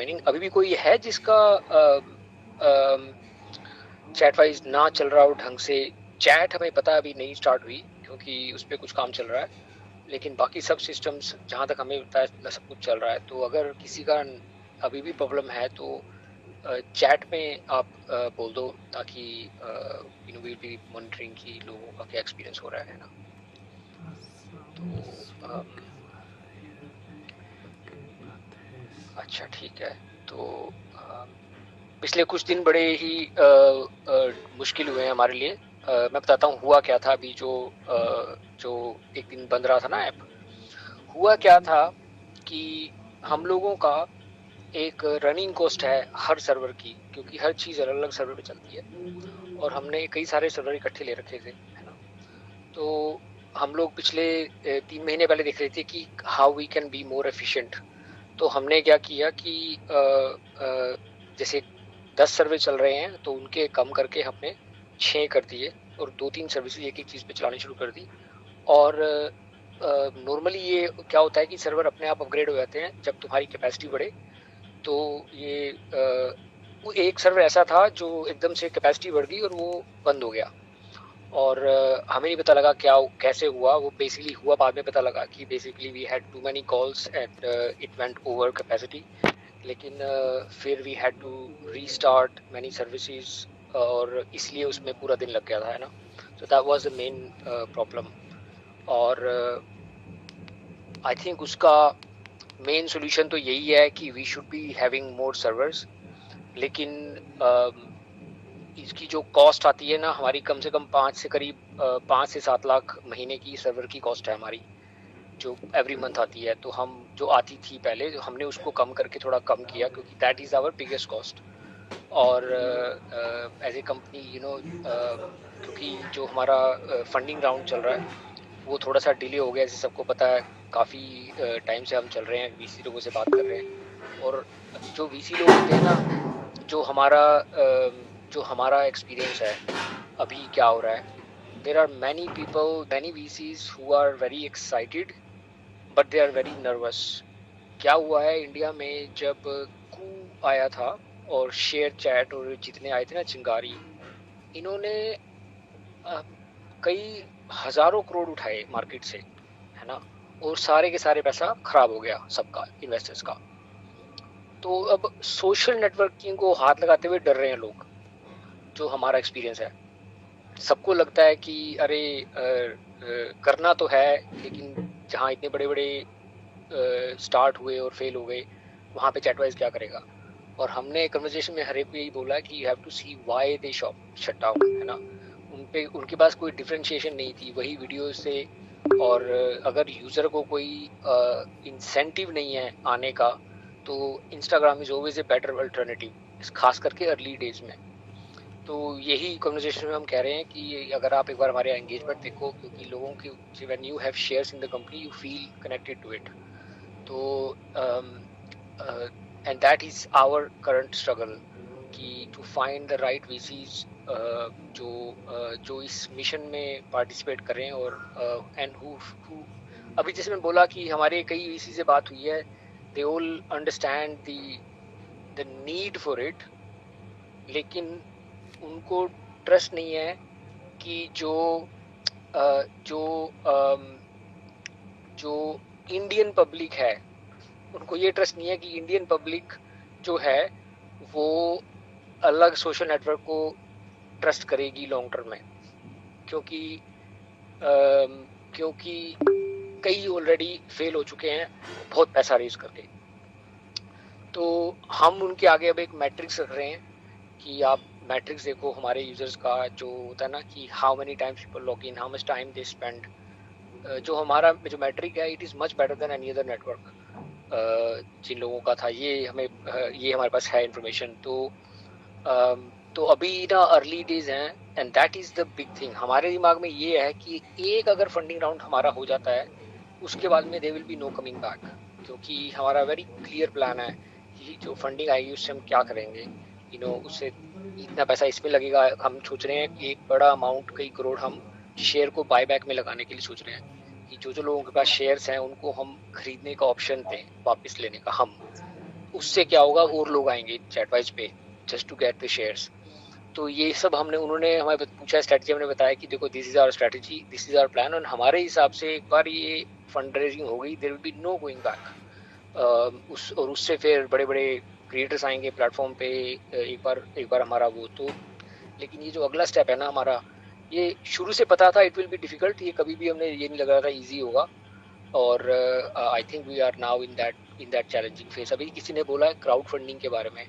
Meaning अभी भी कोई है जिसका चैट वाइज ना चल रहा हो ढंग से? चैट हमें पता है अभी नहीं स्टार्ट हुई क्योंकि उस पर कुछ काम चल रहा है, लेकिन बाकी सब सिस्टम्स जहाँ तक हमें पता है सब कुछ चल रहा है। तो अगर किसी का अभी भी प्रॉब्लम है तो चैट में आप बोल दो, ताकि विल बी मॉनिटरिंग कि लोगों का क्या एक्सपीरियंस हो रहा है ना। तो अच्छा ठीक है। तो पिछले कुछ दिन बड़े ही मुश्किल हुए हैं हमारे लिए। मैं बताता हूँ हुआ क्या था। अभी जो एक दिन बंद रहा था ना ऐप, हुआ क्या था कि हम लोगों का एक रनिंग कॉस्ट है हर सर्वर की, क्योंकि हर चीज़ अलग अलग सर्वर पे चलती है और हमने कई सारे सर्वर इकट्ठे ले रखे थे, है ना। तो हम लोग पिछले 3 महीने पहले देख रहे थे कि how we can be more efficient. तो हमने क्या किया कि जैसे 10 सर्वे चल रहे हैं तो उनके कम करके हमने 6 कर दिए और 2-3 सर्विसेज एक एक चीज़ पे चलानी शुरू कर दी। और नॉर्मली ये क्या होता है कि सर्वर अपने आप अपग्रेड हो जाते हैं जब तुम्हारी कैपेसिटी बढ़े। तो ये वो एक सर्वर ऐसा था जो एकदम से कैपेसिटी बढ़ गई और वो बंद हो गया। और हमें नहीं पता लगा क्या कैसे हुआ। वो बेसिकली हुआ बाद में पता लगा कि basically we had too many calls and it went over capacity. लेकिन फिर we had to restart many services और इसलिए उसमें पूरा दिन लग गया था, है ना। So that was the main problem. और आई थिंक उसका मेन सोल्यूशन तो यही है कि we should be having more servers. लेकिन इसकी जो कॉस्ट आती है ना हमारी, कम से कम 5 से 7 लाख महीने की सर्वर की कॉस्ट है हमारी, जो एवरी मंथ आती है। तो हम जो आती थी पहले, जो हमने उसको कम करके थोड़ा कम किया क्योंकि that is our biggest cost. और एज ए कंपनी क्योंकि जो हमारा फंडिंग राउंड चल रहा है वो थोड़ा सा डिले हो गया, जैसे सबको पता है। काफ़ी टाइम से हम चल रहे हैं, वीसी लोगों से बात कर रहे हैं। और जो वीसी लोग होते हैं ना, जो हमारा जो हमारा एक्सपीरियंस है अभी क्या हो रहा है, there are many people, many VCs who are very excited but they are very nervous. क्या हुआ है इंडिया में, जब कू आया था और शेयर चैट और जितने आए थे ना चिंगारी, इन्होंने अ, कई हजारों करोड़ उठाए मार्केट से, है ना। और सारे के सारे पैसा खराब हो गया सबका, इन्वेस्टर्स का। तो अब सोशल नेटवर्किंग को हाथ लगाते हुए डर रहे हैं लोग, जो हमारा एक्सपीरियंस है। सबको लगता है कि अरे करना तो है, लेकिन जहाँ इतने बड़े बड़े स्टार्ट हुए और फेल हो गए, वहाँ पे चैटवाइज क्या करेगा। और हमने कन्वर्सेशन में हर एक को यही बोला कि you have to see why they shop shut down, है ना। उनके पास कोई डिफरेंशिएशन नहीं थी, वही वीडियो से। और अगर यूज़र को कोई इंसेंटिव नहीं है आने का, तो Instagram is always a better alternative, खास करके अर्ली डेज में। तो यही कन्वर्सेशन में हम कह रहे हैं कि अगर आप एक बार हमारे एंगेजमेंट देखो, क्योंकि लोगों की when you have shares in the company you feel connected to it. तो and that is our current struggle कि to find the right VCs जो इस मिशन में पार्टिसिपेट करें। और एंड हु अभी जैसे मैं बोला कि हमारे कई वीसी से बात हुई है, they all understand the need for it, लेकिन उनको ट्रस्ट नहीं है कि अ, जो अम, जो इंडियन पब्लिक है, उनको ये ट्रस्ट नहीं है कि इंडियन पब्लिक जो है वो अलग सोशल नेटवर्क को ट्रस्ट करेगी लॉन्ग टर्म में। क्योंकि क्योंकि कई ऑलरेडी फेल हो चुके हैं बहुत पैसा रेज करके। तो हम उनके आगे अब एक मैट्रिक्स रख रहे हैं कि आप मैट्रिक्स देखो हमारे यूजर्स का, जो होता है ना कि how many times people log in, how much time they spend. जो हमारा जो मैट्रिक है, it is much better than any other network. जिन लोगों का था ये हमें ये हमारे पास है इन्फॉर्मेशन। तो अभी ना अर्ली डेज हैं, and that is the big thing. हमारे दिमाग में ये है कि एक अगर फंडिंग राउंड हमारा हो जाता है, उसके बाद में they will be no coming back. क्योंकि हमारा वेरी क्लियर प्लान है कि जो फंडिंग आएगी उससे हम क्या करेंगे। उससे इतना पैसा इसमें लगेगा। हम सोच रहे हैं कि एक बड़ा अमाउंट, कई करोड़, हम शेयर को बायबैक में लगाने के लिए सोच रहे हैं कि जो जो लोगों के पास शेयर्स हैं उनको हम खरीदने का ऑप्शन दें, वापस लेने का। हम उससे क्या होगा, और लोग आएंगे चैटवाइज पे just to get the shares. तो ये सब हमने उन्होंने हमें पूछा स्ट्रेटजी, हमने बताया कि देखो this is our strategy, this is our plan, और हमारे हिसाब से एक बार ये फंड रेजिंग हो गई, there will be no going back. उससे फिर बड़े बड़े क्रिएटर्स आएंगे प्लेटफॉर्म पे। एक बार हमारा वो तो, लेकिन ये जो अगला स्टेप है ना हमारा, ये शुरू से पता था इट विल बी डिफिकल्ट, ये कभी भी हमने ये नहीं लगा था इजी होगा। और I think we are now in that challenging phase. अभी किसी ने बोला है क्राउड फंडिंग के बारे में,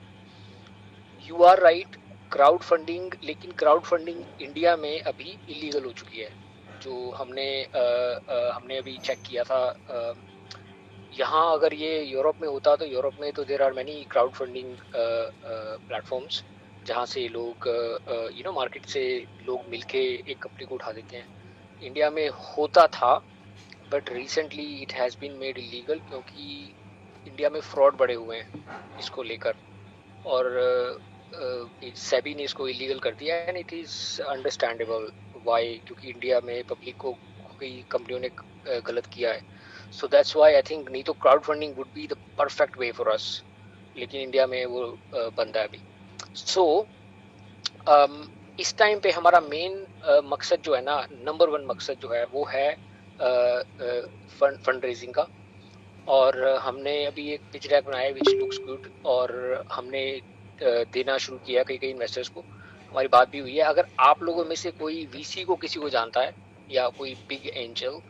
you are right, crowd funding, लेकिन क्राउड फंडिंग इंडिया में अभी इलीगल हो चुकी है। जो हमने अभी चेक किया था, यहाँ अगर ये यूरोप में होता, तो यूरोप में तो there are many crowd funding platforms, जहाँ से लोग मार्केट से लोग मिलके एक कंपनी को उठा देते हैं। इंडिया में होता था, but recently it has been made illegal, क्योंकि इंडिया में फ्रॉड बढ़े हुए हैं इसको लेकर। और सेबी ने इसको इलीगल कर दिया, and it is understandable why, क्योंकि इंडिया में पब्लिक को कई कंपनियों ने गलत किया है। So that's why I think, नहीं तो crowd funding would be the perfect way for us, लेकिन इंडिया में वो बंद है अभी। सो इस टाइम पे हमारा मेन मकसद जो है ना, नंबर वन मकसद जो है वो है फंड रेजिंग का। और हमने अभी एक पिच डैक बनाया विच लुक्स गुड, और हमने देना शुरू किया कई कई इन्वेस्टर्स को। हमारी बात भी हुई है, अगर आप लोगों में से कोई वीसी को किसी को जानता है या कोई big angel,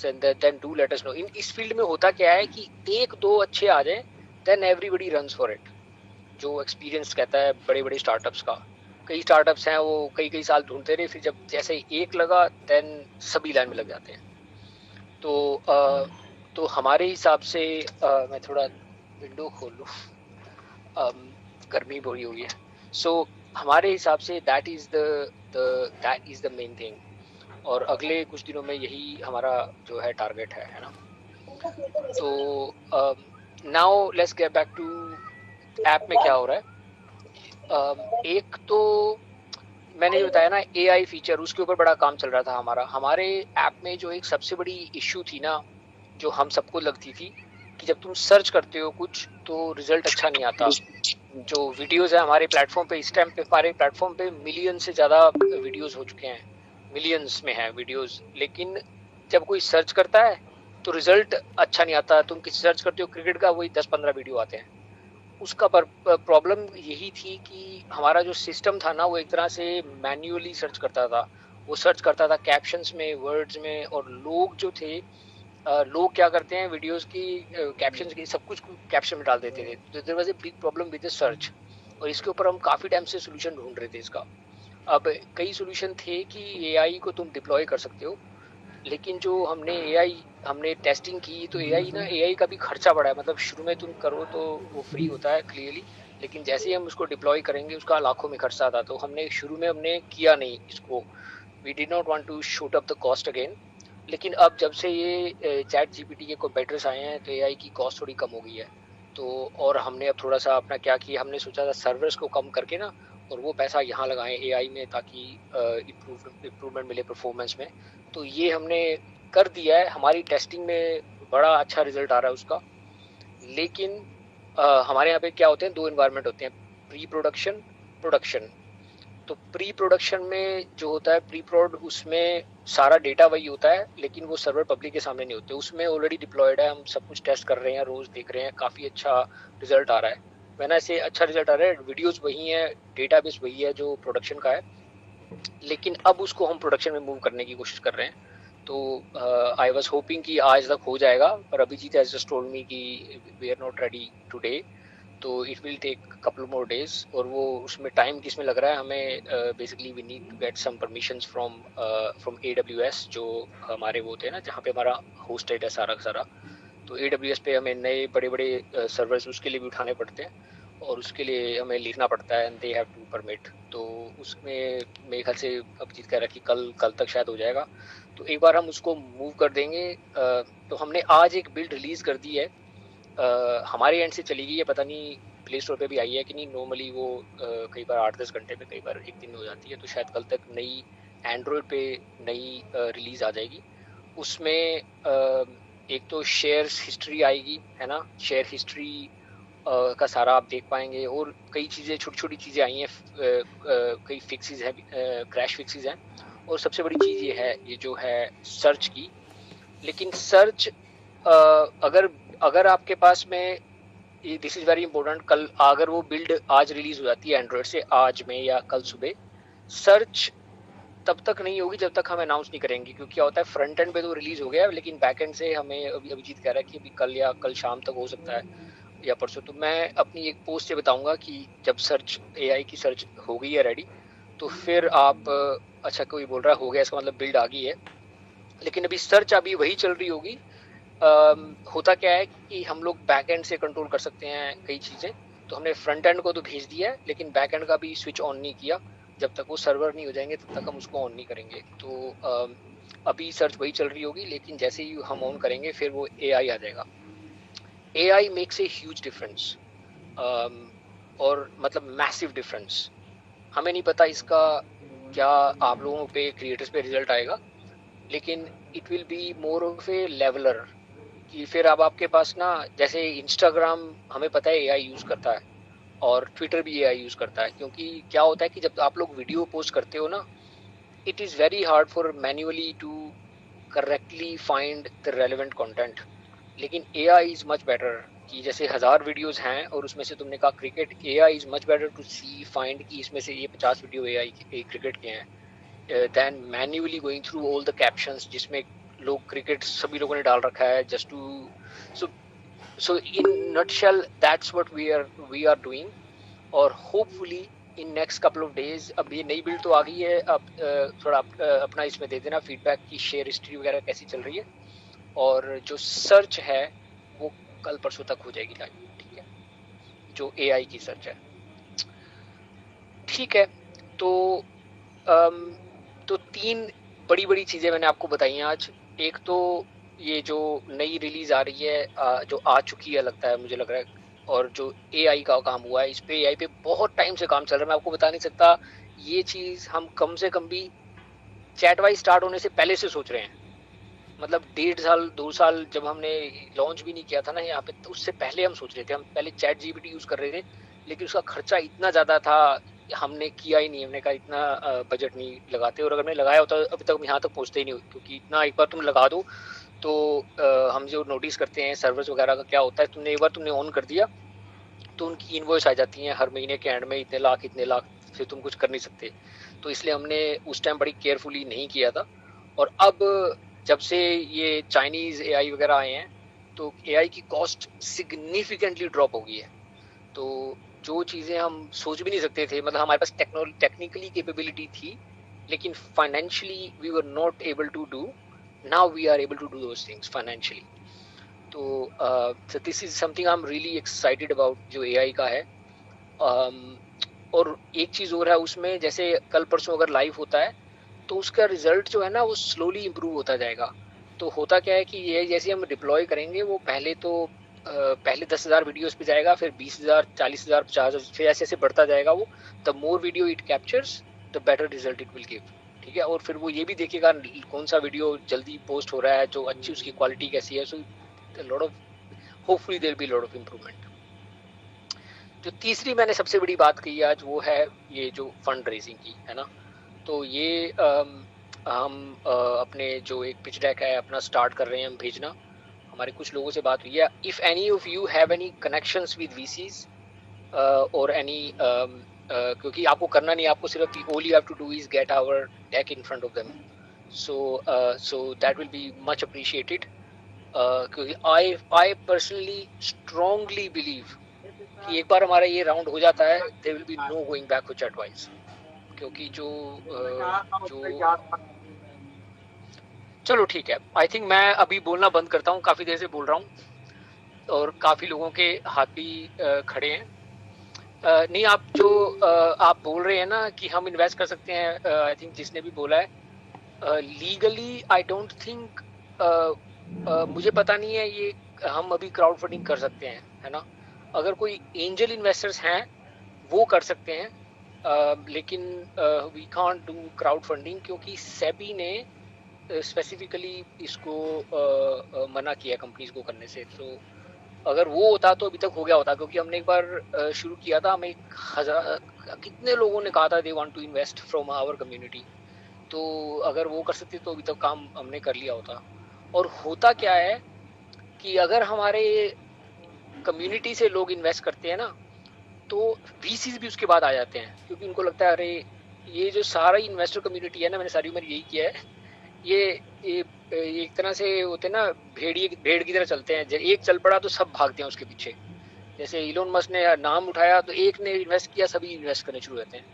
then do let us know. इस फील्ड में होता क्या है कि एक दो अच्छे आ जाए, then everybody runs for it. जो एक्सपीरियंस कहता है बड़े बड़े स्टार्टअप्स का, कई स्टार्टअप्स हैं वो कई कई साल ढूंढते रहे, फिर जब जैसे एक लगा देन सभी लाइन में लग जाते हैं। तो हमारे हिसाब से मैं थोड़ा विंडो खोल लूँ, गर्मी बड़ी हो गई है। सो हमारे हिसाब say that is the main thing, और अगले कुछ दिनों में यही हमारा जो है टारगेट है ना। तो now let's get back to app में क्या हो रहा है। एक तो मैंने जो बताया ना एआई फीचर, उसके ऊपर बड़ा काम चल रहा था हमारा। हमारे ऐप में जो एक सबसे बड़ी इश्यू थी ना, जो हम सबको लगती थी, कि जब तुम सर्च करते हो कुछ तो रिजल्ट अच्छा नहीं आता। जो वीडियोस है हमारे प्लेटफॉर्म पे, इस टाइम पे हमारे प्लेटफॉर्म पे मिलियन से ज़्यादा वीडियोस हो चुके हैं, मिलियंस में है वीडियोस, लेकिन जब कोई सर्च करता है तो रिजल्ट अच्छा नहीं आता। तुम किसी सर्च करते हो क्रिकेट का, वही 10-15 वीडियो आते हैं। उसका प्रॉब्लम यही थी कि हमारा जो सिस्टम था ना, वो एक तरह से मैन्युअली सर्च करता था। वो सर्च करता था कैप्शंस में, वर्ड्स में, और लोग जो थे, लोग क्या करते हैं वीडियोस की कैप्शंस की सब कुछ कैप्शन में डाल देते थे। तो there was a big problem with the search, और इसके ऊपर हम काफ़ी टाइम से सोल्यूशन ढूंढ रहे थे इसका। अब कई सोल्यूशन थे कि एआई को तुम डिप्लॉय कर सकते हो, लेकिन जो हमने टेस्टिंग की, तो एआई का भी खर्चा बढ़ा है। मतलब शुरू में तुम करो तो वो फ्री होता है क्लियरली, लेकिन जैसे ही हम उसको डिप्लॉय करेंगे उसका लाखों में खर्चा आता। तो शुरू में हमने किया नहीं इसको, we did not want to shoot up the cost again. लेकिन अब जब से ये चैट जीपीटी के कंपेटर्स आए हैं, तो एआई की कॉस्ट थोड़ी कम हो गई है। तो और हमने अब थोड़ा सा अपना क्या किया, हमने सोचा था सर्वर्स को कम करके ना, और वो पैसा यहाँ लगाएं एआई में, ताकि इम्प्रूवमेंट मिले परफॉर्मेंस में। तो ये हमने कर दिया है, हमारी टेस्टिंग में बड़ा अच्छा रिजल्ट आ रहा है उसका। लेकिन हमारे यहाँ पे क्या होते हैं, दो इन्वायरमेंट होते हैं, प्री प्रोडक्शन, प्रोडक्शन। तो प्री प्रोडक्शन में जो होता है, प्री प्रोड, उसमें सारा डेटा वही होता है, लेकिन वो सर्वर पब्लिक के सामने नहीं होते। उसमें ऑलरेडी डिप्लॉयड है, हम सब कुछ टेस्ट कर रहे हैं, रोज देख रहे हैं, काफ़ी अच्छा रिजल्ट आ रहा है। वैना से अच्छा रिजल्ट आ रहा है, वीडियोस वही हैं, डेटाबेस वही है जो प्रोडक्शन का है, लेकिन अब उसको हम प्रोडक्शन में मूव करने की कोशिश कर रहे हैं। तो आई वाज होपिंग कि आज तक हो जाएगा, पर Abhijit has just told me कि we are not ready today, तो it will take couple more days. और वो उसमें टाइम किसमें लग रहा है हमें, basically we need to get some permissions from AWS, जो हमारे वो होते हैं ना, जहाँ पे हमारा होस्टेड है सारा का सारा। तो AWS पे हमें नए बड़े बड़े सर्वर्स उसके लिए भी उठाने पड़ते हैं, और उसके लिए हमें लिखना पड़ता है, and they have to permit. तो उसमें मेरे ख्याल से अभिजीत कह रहा है कि कल तक शायद हो जाएगा, तो एक बार हम उसको मूव कर देंगे। तो हमने आज एक बिल्ड रिलीज़ कर दी है, हमारे एंड से चली गई है, पता नहीं प्ले स्टोर पे भी आई है कि नहीं। नॉर्मली वो कई बार 8-10 घंटे में, कई बार एक दिन में हो जाती है, तो शायद कल तक नई एंड्रॉयड पे नई रिलीज़ आ जाएगी। उसमें एक तो शेयर्स हिस्ट्री आएगी, है ना, शेयर हिस्ट्री, का सारा आप देख पाएंगे। और कई चीज़ें, छोटी छोटी चीज़ें आई हैं, कई फिक्सेस हैं, क्रैश फिक्सेस हैं। और सबसे बड़ी चीज़ ये है, ये जो है सर्च की। लेकिन सर्च अगर अगर आपके पास में, दिस इज़ वेरी इंपॉर्टेंट, कल अगर वो बिल्ड आज रिलीज हो जाती है एंड्रॉयड से, आज में या कल सुबह, सर्च तब तक नहीं होगी जब तक हम अनाउंस नहीं करेंगे। क्योंकि क्या होता है, फ्रंट एंड पे तो रिलीज हो गया है, लेकिन बैक एंड से हमें अभी अभिजीत कह रहा है कि अभी कल या कल शाम तक हो सकता है, या परसों। तो मैं अपनी एक पोस्ट से बताऊंगा कि जब सर्च, एआई की सर्च हो गई है रेडी, तो फिर आप अच्छा, कोई बोल रहा है हो गया, इसका मतलब बिल्ड आ गई है। लेकिन अभी सर्च अभी वही चल रही होगी। होता क्या है कि हम लोग बैक एंड से कंट्रोल कर सकते हैं कई चीज़ें। तो हमने फ्रंट एंड को तो भेज दिया है, लेकिन बैक एंड का भी स्विच ऑन नहीं किया। जब तक वो सर्वर नहीं हो जाएंगे तब तक हम उसको ऑन नहीं करेंगे। तो अभी सर्च वही चल रही होगी, लेकिन जैसे ही हम ऑन करेंगे फिर वो एआई आ जाएगा। AI makes a huge difference, और मतलब मैसिव डिफरेंस। हमें नहीं पता इसका क्या आप लोगों पे, क्रिएटर्स पे रिजल्ट आएगा, लेकिन it will be more of A leveller. कि फिर अब आपके पास ना, जैसे इंस्टाग्राम हमें पता है एआई यूज करता है, और ट्विटर भी एआई यूज करता है। क्योंकि क्या होता है कि जब आप लोग वीडियो पोस्ट करते हो ना, it is very hard for manually to correctly find the relevant content. लेकिन एआई इज मच बेटर, कि जैसे 1000 वीडियोस हैं और उसमें से तुमने कहा cricket, AI is much better to see find कि इसमें से ये 50 वीडियो एआई क्रिकेट के हैं, then manually going through all the captions, जिसमें लोग क्रिकेट सभी लोगों ने डाल रखा है just to. So so in nutshell, that's what we are doing. और hopefully in next couple of days, अब ये नई बिल्ड तो आ गई है, अब थोड़ा अपना इसमें दे देना फीडबैक की शेयर हिस्ट्री वगैरह कैसी चल रही है। और जो सर्च है वो कल परसों तक हो जाएगी लाइव, ठीक है, जो एआई की सर्च है। ठीक है, तो अम, तो 3 बड़ी बड़ी चीज़ें मैंने आपको बताई हैं आज। एक तो ये जो नई रिलीज आ रही है, जो आ चुकी है लगता है, मुझे लग रहा है। और जो एआई का काम हुआ है, इस पे एआई पे बहुत टाइम से काम चल रहा है, मैं आपको बता नहीं सकता। ये चीज़ हम कम से कम भी चैट वाइज स्टार्ट होने से पहले से सोच रहे हैं। मतलब 1.5 साल 2 साल जब हमने लॉन्च भी नहीं किया था ना यहाँ पे, तो उससे पहले हम सोच रहे थे। हम पहले चैट जीपीटी यूज़ कर रहे थे, लेकिन उसका खर्चा इतना ज़्यादा था, हमने किया ही नहीं। हमने कहा इतना बजट नहीं लगाते, और अगर मैंने लगाया होता अभी तक हम यहाँ तक पहुँचते ही नहीं। क्योंकि इतना एक बार तुम लगा दो तो हम जो नोटिस करते हैं सर्वर्स वगैरह का क्या होता है, तुमने एक बार तुमने ऑन कर दिया तो उनकी इनवॉइस आ जाती है हर महीने के एंड में, इतने लाख, फिर तुम कुछ कर नहीं सकते। तो इसलिए हमने उस टाइम बड़ी केयरफुली नहीं किया था। और अब जब से ये चाइनीज़ एआई वगैरह आए हैं, तो एआई की कॉस्ट सिग्निफिकेंटली ड्रॉप हो गई है। तो जो चीज़ें हम सोच भी नहीं सकते थे, मतलब हमारे पास टेक्निकली कैपेबिलिटी थी, लेकिन financially we were not able to do, now we are able to do those things financially. तो this is something I am really excited about, जो एआई का है। और एक चीज़ और है उसमें, जैसे कल परसों अगर लाइव होता है तो उसका रिजल्ट जो है ना वो स्लोली इम्प्रूव होता जाएगा। तो होता क्या है कि ये जैसे हम डिप्लॉय करेंगे, वो पहले 10,000 वीडियोस पे जाएगा, फिर 20,000, 40,000, 50,000, फिर ऐसे ऐसे बढ़ता जाएगा वो। The more video it captures, the better result it will give. ठीक है, और फिर वो ये भी देखेगा कौन सा वीडियो जल्दी पोस्ट हो रहा है, जो अच्छी उसकी क्वालिटी कैसी है। So lot of, hopefully there be lot of improvement. जो तीसरी मैंने सबसे बड़ी बात कही आज, वो है ये जो फंड रेजिंग की है ना। तो ये हम अपने जो एक पिच डेक है अपना स्टार्ट कर रहे हैं हम भेजना। हमारे कुछ लोगों से बात हुई है, if any of you have any connections with VCs और एनी, क्योंकि आपको करना नहीं, आपको सिर्फ all you have to do is get our deck in front of them. So that will be much appreciated. क्योंकि आई पर्सनली स्ट्रांगली बिलीव कि एक बार हमारा ये राउंड हो जाता है, there will be no going back for chatwise. क्योंकि जो चलो ठीक है, आई थिंक मैं अभी बोलना बंद करता हूँ, काफ़ी देर से बोल रहा हूँ और काफ़ी लोगों के हाथ भी खड़े हैं। नहीं, आप जो आप बोल रहे हैं ना कि हम इन्वेस्ट कर सकते हैं, आई थिंक जिसने भी बोला है, लीगली आई डोंट थिंक, मुझे पता नहीं है ये, हम अभी क्राउड फंडिंग कर सकते हैं, है ना। अगर कोई एंजल इन्वेस्टर्स हैं वो कर सकते हैं, लेकिन we can't do crowd funding, क्योंकि सेबी ने स्पेसिफिकली इसको मना किया कंपनीज को करने से। तो अगर वो होता तो अभी तक हो गया होता, क्योंकि हमने एक बार शुरू किया था, हमें कितने लोगों ने कहा था they want to invest from our community. तो अगर वो कर सकते तो अभी तक काम हमने कर लिया होता। और होता क्या है कि अगर हमारे कम्युनिटी से लोग इन्वेस्ट करते हैं ना, तो वीसीज भी उसके बाद आ जाते हैं, क्योंकि उनको लगता है अरे ये जो सारा इन्वेस्टर कम्युनिटी है ना, मैंने सारी उम्र यही किया है, ये ये ये एक तरह से होते हैं ना, भेड़ की तरह चलते हैं, एक चल पड़ा तो सब भागते हैं उसके पीछे। जैसे इलोन मस्क ने नाम उठाया तो एक ने इन्वेस्ट किया, सभी इन्वेस्ट करने शुरू होते हैं।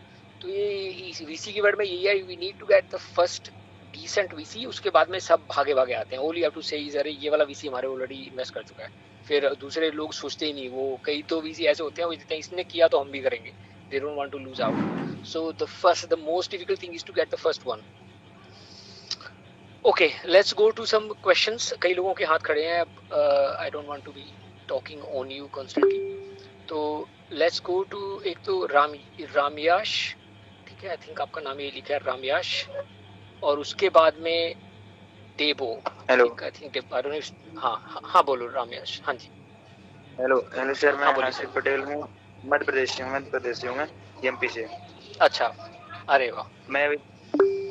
तो ये वीसी की वर्ड में यही है, we need to get the first decent VC, उसके बाद में सब भागे भागे आते हैं। ओनली हैव टू से अरे ये वाला वीसी हमारे ऑलरेडी इन्वेस्ट कर चुका है। फिर दूसरे लोग सोचते ही नहीं, वो कई तो वीसी ऐसे होते हैं वो कहते हैं इसने किया तो हम भी करेंगे, they don't want to lose out. So the most difficult thing is to get the first one. Okay, let's go to some questions. कई लोगों के हाथ खड़े हैं, I don't want to be talking on you constantly. तो let's go to, एक तो रामयाश, ठीक है, आई थिंक आपका नाम ये लिखा है रामयाश, और उसके बाद में देबो। हेलो, ठीक, I think I don't know. हाँ हाँ हाँ, बोलो रामयाश। हाँ जी, हेलो हेलो सर, मैं हाँ बोलिए हर्षित सर। पटेल हूँ। मध्य प्रदेश से हूँ मैं, एमपी से। अच्छा, अरे वाह। मैं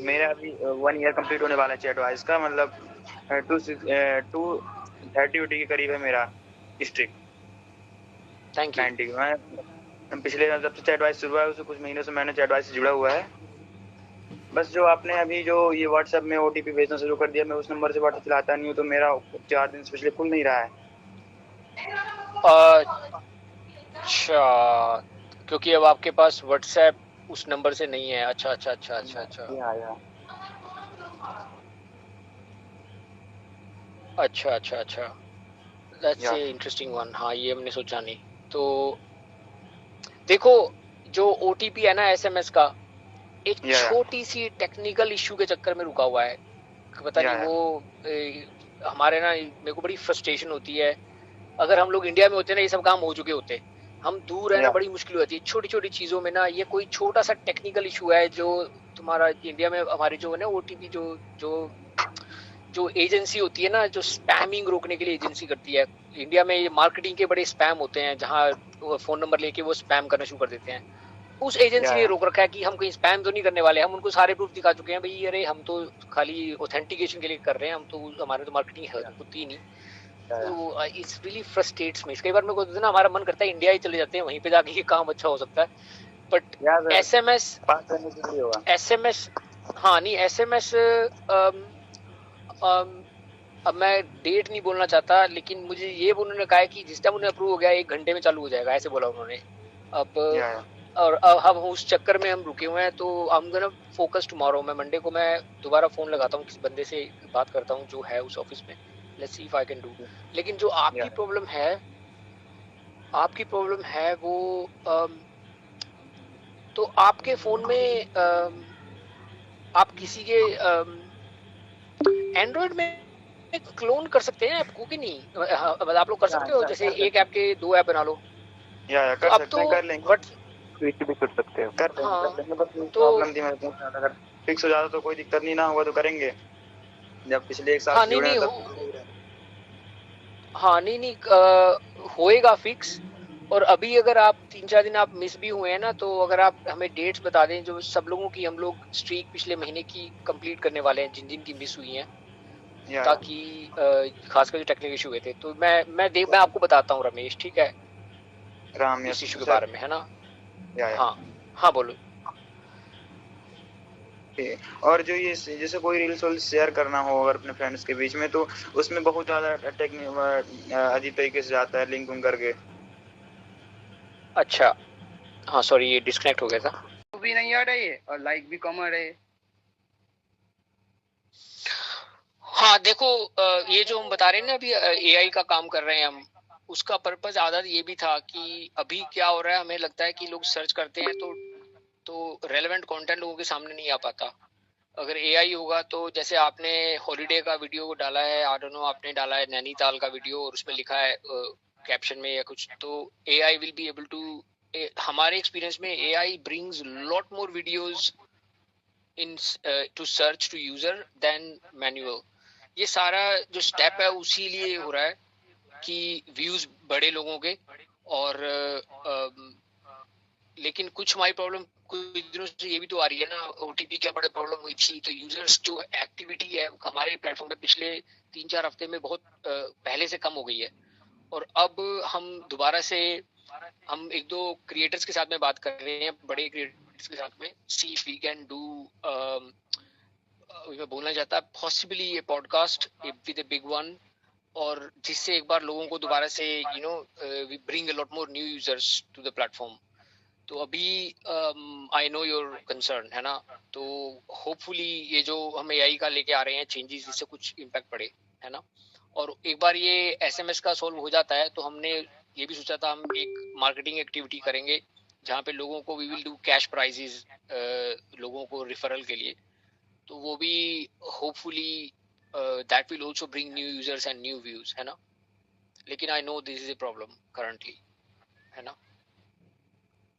मेरा अभी 1 ईयर कंप्लीट होने वाला है चैट वाइज का, मतलब 230 के करीब है मेरा स्ट्रिक थैंक यू। 90। मैं पिछले जब से चैट वाइज शुरू हुआ है उससे कुछ महीनों से मैंने चैट वाइज से जुड़ा हुआ है। बस जो आपने अभी जो ये व्हाट्सएप में ओटीपी भेजना शुरू कर दिया, मैं उस नंबर से व्हाट्सएप चलाता नहीं हूँ, तो मेरा 4 दिन से पिछले खुल नहीं रहा है। अच्छा, क्योंकि अब आपके पास व्हाट्सएप उस नंबर से नहीं है। अच्छा अच्छा अच्छा अच्छा अच्छा या अच्छा अच्छा अच्छा, दैट्स या ए इंटरेस्टिंग वन। हाँ, ये हमने सोचा नहीं। तो देखो, जो ओटीपी है ना एसएमएस का, एक या छोटी सी टेक्निकल इश्यू के चक्कर में रुका हुआ है। पता नहीं या वो हमारे ना, मेरे को बड़ी फ्रस्ट्रेशन होती है। अगर हम लोग इंडिया में होते ना, ये सब काम हो चुके होते। हम दूर रहना या बड़ी मुश्किल होती है छोटी छोटी चीजों में ना। ये कोई छोटा सा टेक्निकल इशू है जो तुम्हारा इंडिया में, हमारे जो है ना ओटीपी, जो जो जो एजेंसी होती है ना, जो स्पैमिंग रोकने के लिए एजेंसी करती है इंडिया में, ये मार्केटिंग के बड़े स्पैम होते हैं, जहाँ फोन नंबर लेके वो स्पैम करना शुरू कर देते हैं। उस एजेंसी ने या रोक रखा है कि हम कहीं स्पैम तो नहीं करने वाले। हम उनको सारे प्रूफ दिखा चुके हैं, भाई अरे हम तो खाली ऑथेंटिकेशन के लिए कर रहे हैं, हम तो हमारे तो मार्केटिंग होती ही नहीं। तो इट्स रियली फ्रस्ट्रेट्स मी। कई बार मेरे को ना हमारा मन करता है इंडिया ही चले जाते हैं, वहीं पे जाके ये काम अच्छा हो सकता है। बट या सर, एसएमएस, 5 करने के लिए होगा। एसएमएस, हाँ नहीं एसएमएस, अब मैं डेट नहीं बोलना चाहता, लेकिन मुझे ये उन्होंने कहा है कि जिस टाइम उन्हें अप्रूव हो गया 1 घंटे में चालू हो जाएगा, ऐसे बोला उन्होंने। अब या और अब हम उस चक्कर में हम रुके हुए हैं, तो I am gonna focus tomorrow. मैं मंडे को मैं दोबारा फोन लगाता हूँ, किसी बंदे से बात करता हूँ जो है उस ऑफिस में, let's see if I can do. लेकिन जो या आपकी प्रॉब्लम है वो, तो आपके फोन में आप किसी के एंड्रॉइड में क्लोन कर सकते हैं ऐप को कि नहीं? मतलब आप लोग कर सकते हो, जैसे कर एक सकते ऐप के 2 ऐप बना लो। या तो कर अब सकते तो हैं, कर लेंगे। व्हाट, स्विच भी कर सकते हो, कर हाँ लेंगे। बस तो, प्रॉब्लम थी, मैं पूछ रहा था, अगर फिक्स हो जाता तो कोई दिक्कत नहीं, ना हुआ तो करेंगे। जब पिछले 1 साल हाँ से नहीं जुड़े हैं नहीं तब हो, हाँ नहीं नहीं, होएगा फिक्स। और अभी अगर आप 3-4 दिन आप मिस भी हुए हैं ना, तो अगर आप हमें डेट्स बता दें, जो सब लोगों की हम लोग स्ट्रीक पिछले महीने की कंप्लीट करने वाले हैं, जिन जिन की मिस हुई हैं, या ताकि खासकर जो टेक्निकल इशू हुए थे, तो मैं आपको बताता हूँ रमेश, ठीक है, राम इस इशू के सर। बारे में, है ना? या हाँ हाँ बोलो। और जो ये जैसे कोई रील्स वील्स शेयर करना हो अगर अपने फ्रेंड्स के बीच में, तो उसमें बहुत ज्यादा अजीब तरीके से जाता है लिंक उन करके। अच्छा, हाँ सॉरी, ये डिस्कनेक्ट हो गया था। भी नहीं आ रही है और लाइक भी कम आ रहे हैं। हाँ देखो, ये जो हम बता रहे हैं ना, अभी एआई का काम कर रहे हैं हम, उसका पर्पस आधा ये भी था कि अभी क्या हो रहा है, हमें लगता है कि लोग सर्च करते हैं तो रेलेवेंट कंटेंट लोगों के सामने नहीं आ पाता। अगर एआई होगा तो, जैसे आपने हॉलीडे का वीडियो डाला है, आई डोंट नो, आपने डाला है नैनीताल का वीडियो और उसमें लिखा है कैप्शन में या कुछ, तो AI will be able to, हमारे एक्सपीरियंस में AI brings lot more videos into search to user than manual. ये सारा जो स्टेप है उसी लिए हो रहा है ताकि व्यूज बढ़े लोगों के। और लेकिन कुछ हमारी प्रॉब्लम कुछ दिनों से ये भी तो आ रही है ना, ओटीपी क्या बड़ी प्रॉब्लम हुई थी, तो यूजर्स जो एक्टिविटी है हमारे प्लेटफॉर्म पे पिछले 3-4 हफ्ते में बहुत पहले से कम हो गई है। और अब हम दोबारा से हम एक दो क्रिएटर्स के साथ में बात कर रहे हैं, बड़े क्रिएटर्स के साथ में, see if we can do, मैं बोलना चाहता पॉसिबली ये podcast with a big one, और जिससे एक बार लोगों को दोबारा से we bring a lot more new users to the platform. तो अभी आई नो योर कंसर्न है ना, तो होपफुली ये जो हम एआई का लेके आ रहे हैं चेंजेस, इससे कुछ इम्पैक्ट पड़े, है ना। और एक बार ये एसएमएस का सॉल्व हो जाता है तो हमने ये भी सोचा था हम एक मार्केटिंग एक्टिविटी करेंगे जहाँ पे लोगों को we will do cash prizes लोगों को रिफरल के लिए, तो वो भी hopefully that will also bring new users and new views, है ना। लेकिन I know this is a problem currently, है ना।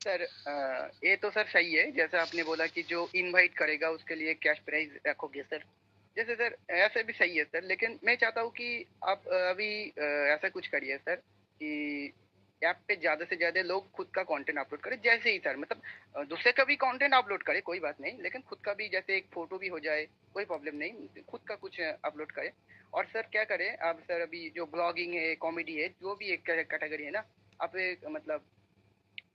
सर ये तो सर सही है, जैसा आपने बोला कि जो इनवाइट करेगा उसके लिए कैश प्राइज रखोगे सर, जैसे सर ऐसे भी सही है सर। लेकिन मैं चाहता हूँ कि आप अभी ऐसा कुछ करिए सर कि ऐप पे ज़्यादा से ज़्यादा लोग खुद का कंटेंट अपलोड करें, जैसे ही सर मतलब दूसरे का भी कंटेंट अपलोड करें कोई बात नहीं, लेकिन खुद का भी जैसे एक फोटो भी हो जाए कोई प्रॉब्लम नहीं, खुद का कुछ अपलोड करें। और सर क्या करें आप सर, अभी जो ब्लॉगिंग है, कॉमेडी है, जो भी एक कैटेगरी है ना, आप एक मतलब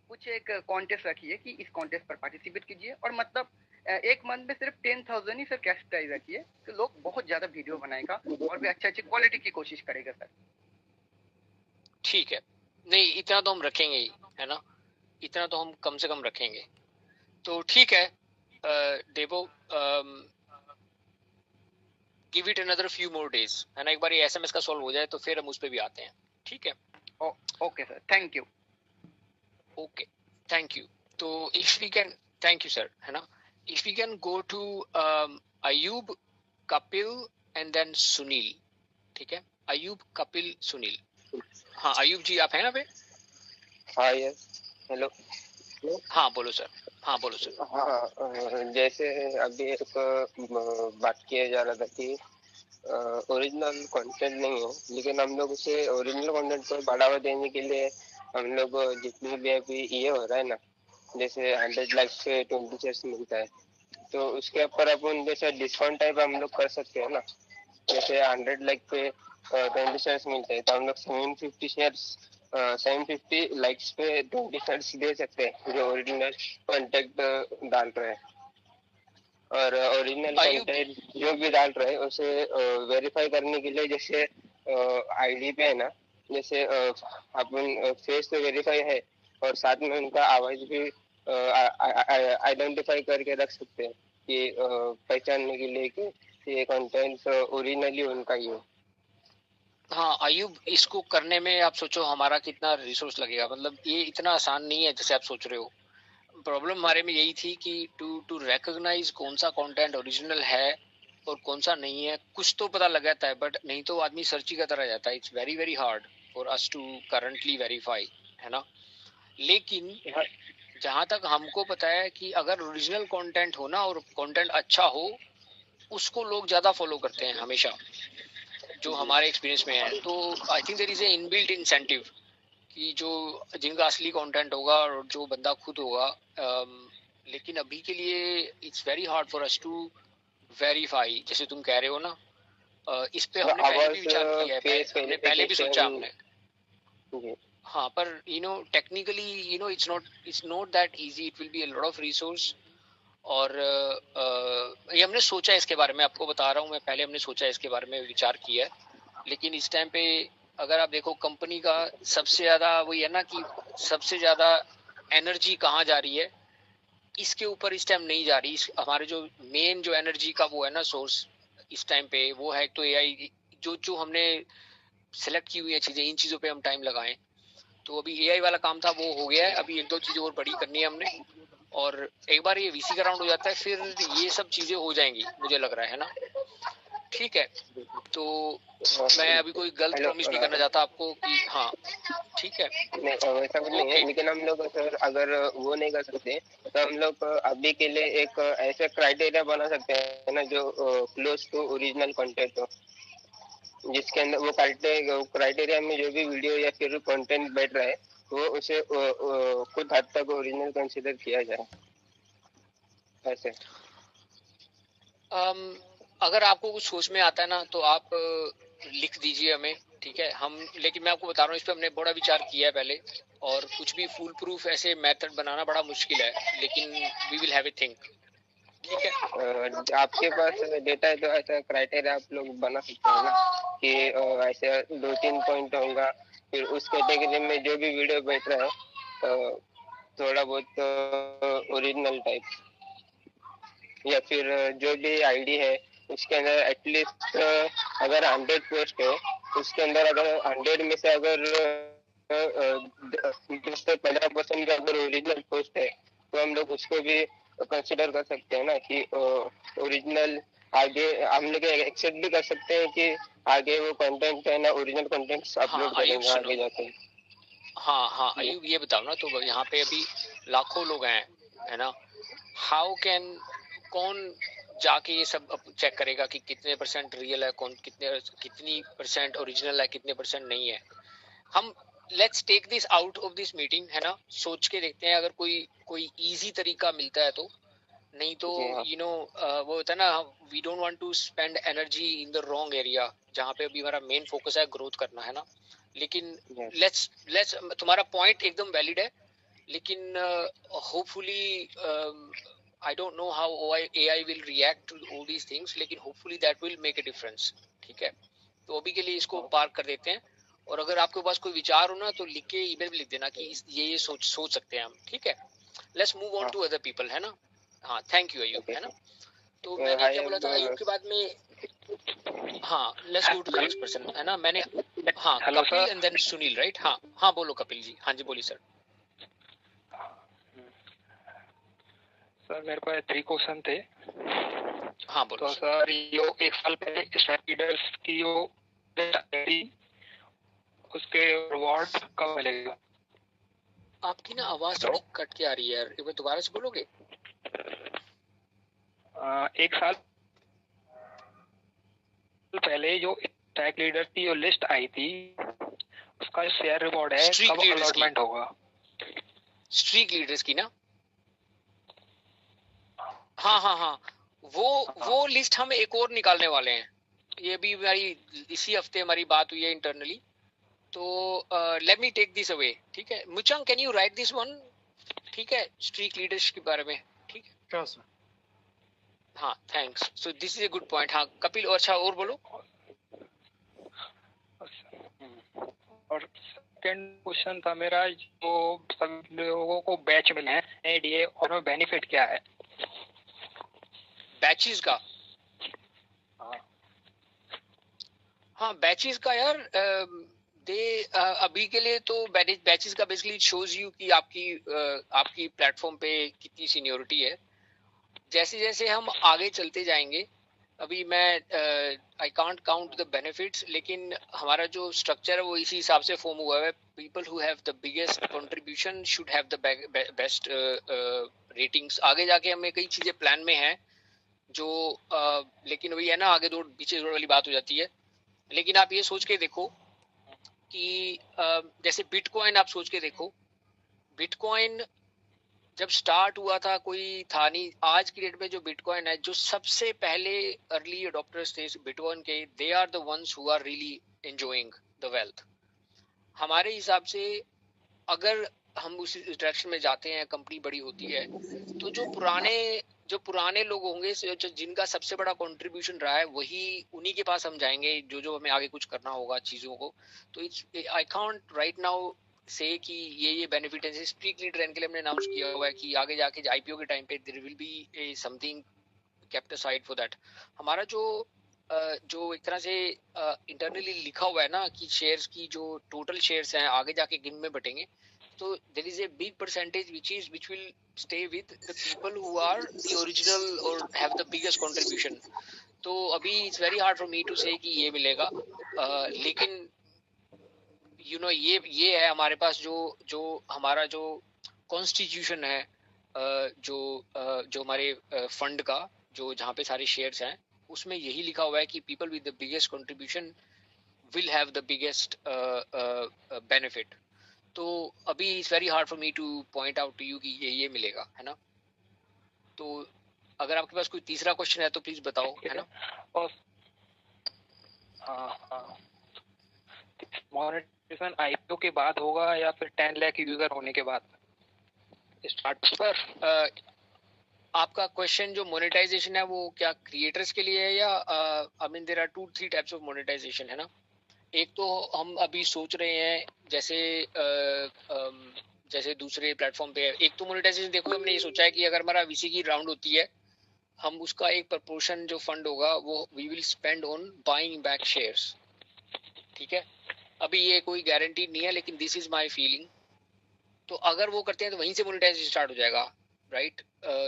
कुछ एक कॉन्टेस्ट रखिए कि इस कॉन्टेस्ट पर पार्टिसिपेट कीजिए, और मतलब एक मंथ में सिर्फ 10,000 ही सर कैश प्राइज रखिए, तो लोग बहुत ज्यादा वीडियो बनाएगा और भी अच्छी अच्छी क्वालिटी की कोशिश करेगा सर। ठीक है, नहीं इतना तो हम रखेंगे ही, है ना, इतना तो हम कम से कम रखेंगे। तो ठीक है देवो, give it another few more days, है ना, एक बार ये एसएमएस का सॉल्व हो जाए तो फिर हम उस पे भी आते हैं, ठीक है। Okay sir, thank you. Okay, thank you. तो if we can, thank you sir, है ना, if we can go to Ayub, Kapil and then Sunil, ठीक है, अयूब, कपिल, सुनील। हाँ अयूब जी आप हैं ना पे? हाँ यस, हेलो। हाँ बोलो सर, हाँ बोलो सर। हाँ, जैसे अभी एक बात किया जा रहा था कि ओरिजिनल कंटेंट नहीं है, लेकिन हम लोग उसे ओरिजिनल कंटेंट को बढ़ावा देने के लिए हम लोग जितनी भी अभी ये हो रहा है ना, जैसे 100 लाइक्स पे 20 शेयर्स मिलता है, तो उसके ऊपर अपन जैसे डिस्काउंट टाइप हम लोग कर सकते हैं ना। जैसे 100 लाइक पे 20 शेयर्स मिलते हैं, तो हम लोग 750 लाइक्स पे 20 शेयर्स दे सकते हैं जो ओरिजिनल कंटेंट डाल रहे हैं। और ओरिजिनल कंटेंट जो भी डाल रहे हैं उसे वेरीफाई करने के लिए जैसे आईडी पे है ना, जैसे अपन फेस तो वेरीफाई है और साथ में उनका आवाज भी आइडेंटिफाई करके रख सकते हैं कि पहचानने के लिए कि ये कंटेंट ओरिजिनली उनका ही हो। हाँ अयूब, इसको करने में आप सोचो हमारा कितना रिसोर्स लगेगा, मतलब ये इतना आसान नहीं है जैसे आप सोच रहे हो। प्रॉब्लम हमारे में यही थी कि टू रिकॉग्नाइज कौन सा कंटेंट ओरिजिनल है और कौन सा नहीं है, कुछ तो पता लग जाता है, बट नहीं तो आदमी सर्ची का तरह जाता है। It's very very hard for us to currently verify, है ना। लेकिन जहां तक हमको पता है कि अगर ओरिजिनल कंटेंट हो ना और कंटेंट अच्छा हो, उसको लोग ज्यादा फॉलो करते हैं हमेशा, जो हमारे एक्सपीरियंस में है। तो I think there is a inbuilt incentive कि जो जिनका असली कंटेंट होगा और जो बंदा खुद होगा, लेकिन अभी के लिए it's very hard for us to verify, जैसे तुम कह रहे हो ना। इस पे हमने पहले भी विचार किया है, हमने पहले भी सोचा हमने। हाँ पर technically it's not that easy, it will be a lot of resource. और ये हमने सोचा है इसके बारे में, आपको बता रहा हूँ मैं, पहले हमने सोचा है इसके बारे में, विचार किया है। लेकिन इस टाइम पे अगर आप देखो कंपनी का सबसे ज्यादा वही है ना कि सबसे ज्यादा एनर्जी कहाँ जा रही है, इसके ऊपर इस टाइम नहीं जा रही। हमारे जो मेन जो एनर्जी का वो है ना सोर्स इस टाइम पे, वो है तो एआई। जो जो हमने सेलेक्ट की हुई है चीजें, इन चीजों पे हम टाइम लगाएं। तो अभी एआई वाला काम था वो हो गया है, अभी एक दो चीजें और बड़ी करनी है हमने, और एक बार ये वीसी का राउंड हो जाता है फिर ये सब चीजें हो जाएंगी, मुझे लग रहा है ना। ठीक है, तो मैं अभी कोई गलत प्रॉमिस नहीं करना चाहता आपको कि हाँ ठीक है, नहीं वैसा कुछ नहीं है, लेकिन हम लोग सर अगर वो नहीं कर सकते तो हम लोग अभी के लिए एक ऐसे क्राइटेरिया बना सकते हैं ना जो क्लोज टू ओरिजिनल कंटेंट हो। जिसके अंदर वो क्राइटेरिया में जो भी वीडियो या फिर कंटेंट बैठ रहा है वो उसे कुछ हद तक ओरिजिनल कंसीडर किया जाए ऐसे। अगर आपको कुछ सोच में आता है ना तो आप लिख दीजिए हमें, ठीक है। हम लेकिन मैं आपको बता रहा हूँ इस पे हमने बड़ा विचार किया है पहले, और कुछ भी फूल प्रूफ ऐसे मेथड बनाना बड़ा मुश्किल है, लेकिन we will have a think, ठीक है। आपके पास डेटा है तो ऐसा क्राइटेरिया आप लोग बना सकते हैं ना कि ऐसे 2-3 पॉइंट होगा, फिर उस कैटेगरी में जो भी वीडियो बैठ रहा है थोड़ा बहुत ओरिजिनल टाइप, या फिर जो भी आईडी है उसके अंदर एटलीस्ट अगर 100 पोस्ट है उसके अंदर अगर 100 में से अगर 10-15% का अगर ओरिजिनल पोस्ट है तो हम लोग उसको भी कंसिडर कर सकते हैं ना कि ओरिजिनल आगे हम लोग एक्सेप्ट भी कर सकते हैं कि आगे वो कंटेंट है ना ओरिजिनल कंटेंट्स अपलोड करेंगे आगे जाके। हाँ हाँ अयूब ये बताओ ना, तो यहाँ पे अभी लाखों लोग हैं, है ना, हाउ कैन, कौन जाके ये सब चेक करेगा कि कितने परसेंट रियल है, कौन कितनी परसेंट ओरिजिनल है, कितने परसेंट नहीं है। हम let's take this out of this meeting, है ना, सोच के देखते हैं अगर कोई इजी तरीका मिलता है तो, नहीं तो यू नो वो होता है ना, we don't want to spend energy in the wrong area जहाँ पे अभी हमारा मेन फोकस है ग्रोथ करना, है ना। लेकिन लेट्स तुम्हारा पॉइंट एकदम वैलिड है, लेकिन hopefully I don't know how AI will react to all these things, लेकिन hopefully that will make a difference, ठीक है। तो अभी के लिए इसको पार्क कर देते हैं, और अगर आपके पास कोई विचार हो ना तो लिख के ईमेल में लिख देना कि ये सोच सकते हैं हम, ठीक है। Let's move on to other people, है ना। हाँ थैंक यू अयूब, है ना। तो मैंने क्या बोला था अयूब के बाद में, हाँ let's go to the next person, है ना। मैंने हाँ Kapil and then Sunil, right. हाँ हाँ बोलो कपिल जी, हाँ जी बोलिए सर। सर मेरे पास 3 क्वेश्चन थे। हाँ बोलो। तो सर ये 1 साल पहले स्ट्राइक लीडर्स की जो उसके रिवॉर्ड कब मिलेगा? आपकी ना आवाज थोड़ी कट के आ रही है यार, एक बार दोबारा से बोलोगे। 1 साल पहले जो स्ट्राइक लीडर की जो लिस्ट आई थी उसका जो शेयर रिवॉर्ड है कब अलॉटमेंट होगा? स्ट्रीक लीडर्स की ना, हाँ वो लिस्ट हम एक और निकालने वाले हैं। ये भी हमारी इसी हफ्ते हमारी बात हुई है इंटरनली, तो let me take this away, ठीक है। Muchang can you write this one, ठीक है, स्ट्रीक लीडर्स के बारे में, ठीक है। क्या सर? हाँ thanks, so this is a good point. हाँ कपिल, अच्छा और बोलो। और सेकंड क्वेश्चन था मेरा, जो सभी लोगों को बैच मिले हैं एडीए और बेनिफिट क्या है? बैचेस का, हाँ बैचेस का यार, अभी के लिए तो बैचेस का बेसिकली शोज यू कि आपकी प्लेटफॉर्म पे कितनी सीनियोरिटी है। जैसे जैसे हम आगे चलते जाएंगे, अभी मैं I can't count the benefits, लेकिन हमारा जो स्ट्रक्चर है वो इसी हिसाब से फॉर्म हुआ है। People who have the biggest contribution should have the best ratings. आगे जाके हमें कई चीजें प्लान में हैं जो लेकिन वही है ना, आगे दौड़ पीछे दौड़ वाली बात हो जाती है। लेकिन आप ये सोच के देखो कि जैसे बिटकॉइन, आप सोच के देखो, बिटकॉइन जब स्टार्ट हुआ था कोई था नहीं। आज की डेट में जो बिटकॉइन है, जो सबसे पहले अर्ली अडॉप्टर्स थे बिटकॉइन के, they are the ones who are really enjoying the wealth. हमारे हिसाब से अगर हम उस डायरेक्शन में जाते हैं, कंपनी बड़ी होती है, तो जो पुराने लोग होंगे, जिनका सबसे बड़ा कंट्रीब्यूशन रहा है, वही उन्हीं के पास हम जाएंगे जो हमें आगे कुछ करना होगा चीजों को। तो आई कांट राइट नाउ से कि ये बेनिफिट है। स्ट्रीक लीडर के लिए हमने अनाउंस किया हुआ है कि आगे जाके आईपीओ के टाइम पे there will be something kept aside for that. हमारा जो एक तरह से इंटरनली लिखा हुआ है ना कि शेयर्स की जो टोटल शेयर्स हैं आगे जाके गिन में बटेंगे, तो there is a big percentage which will stay with the people who are the original or have the biggest contribution. तो अभी it's very hard for me to say कि ये मिलेगा, लेकिन you know ये है हमारे पास जो हमारा जो कॉन्स्टिट्यूशन है, जो हमारे फंड का जो जहाँ पे सारे शेयर्स हैं, उसमें यही लिखा हुआ है कि people with the biggest contribution will have the biggest benefit. तो अभी it's very hard for me to point out to you कि ये मिलेगा, है ना? तो अगर आपके पास कोई तीसरा क्वेश्चन है तो प्लीज बताओ, है ना? और मोनेटाइजेशन आईपीओ के बाद होगा या फिर 10 लाख यूजर होने के बाद स्टार्ट पर? आपका क्वेश्चन जो मोनेटाइजेशन है वो क्या क्रिएटर्स के लिए है या I mean there are 2-3 types of monetization, है ना? एक तो हम अभी सोच रहे हैं जैसे दूसरे प्लेटफॉर्म पे है, एक तो मोनेटाइजेशन देखो हमने ये सोचा है कि अगर हमारा वीसी की राउंड होती है हम उसका एक प्रपोर्शन जो फंड होगा वो we will spend on buying back shares, ठीक है? अभी ये कोई गारंटी नहीं है लेकिन दिस इज माय फीलिंग। तो अगर वो करते हैं तो वहीं से मोनेटाइजेशन स्टार्ट हो जाएगा, राइट?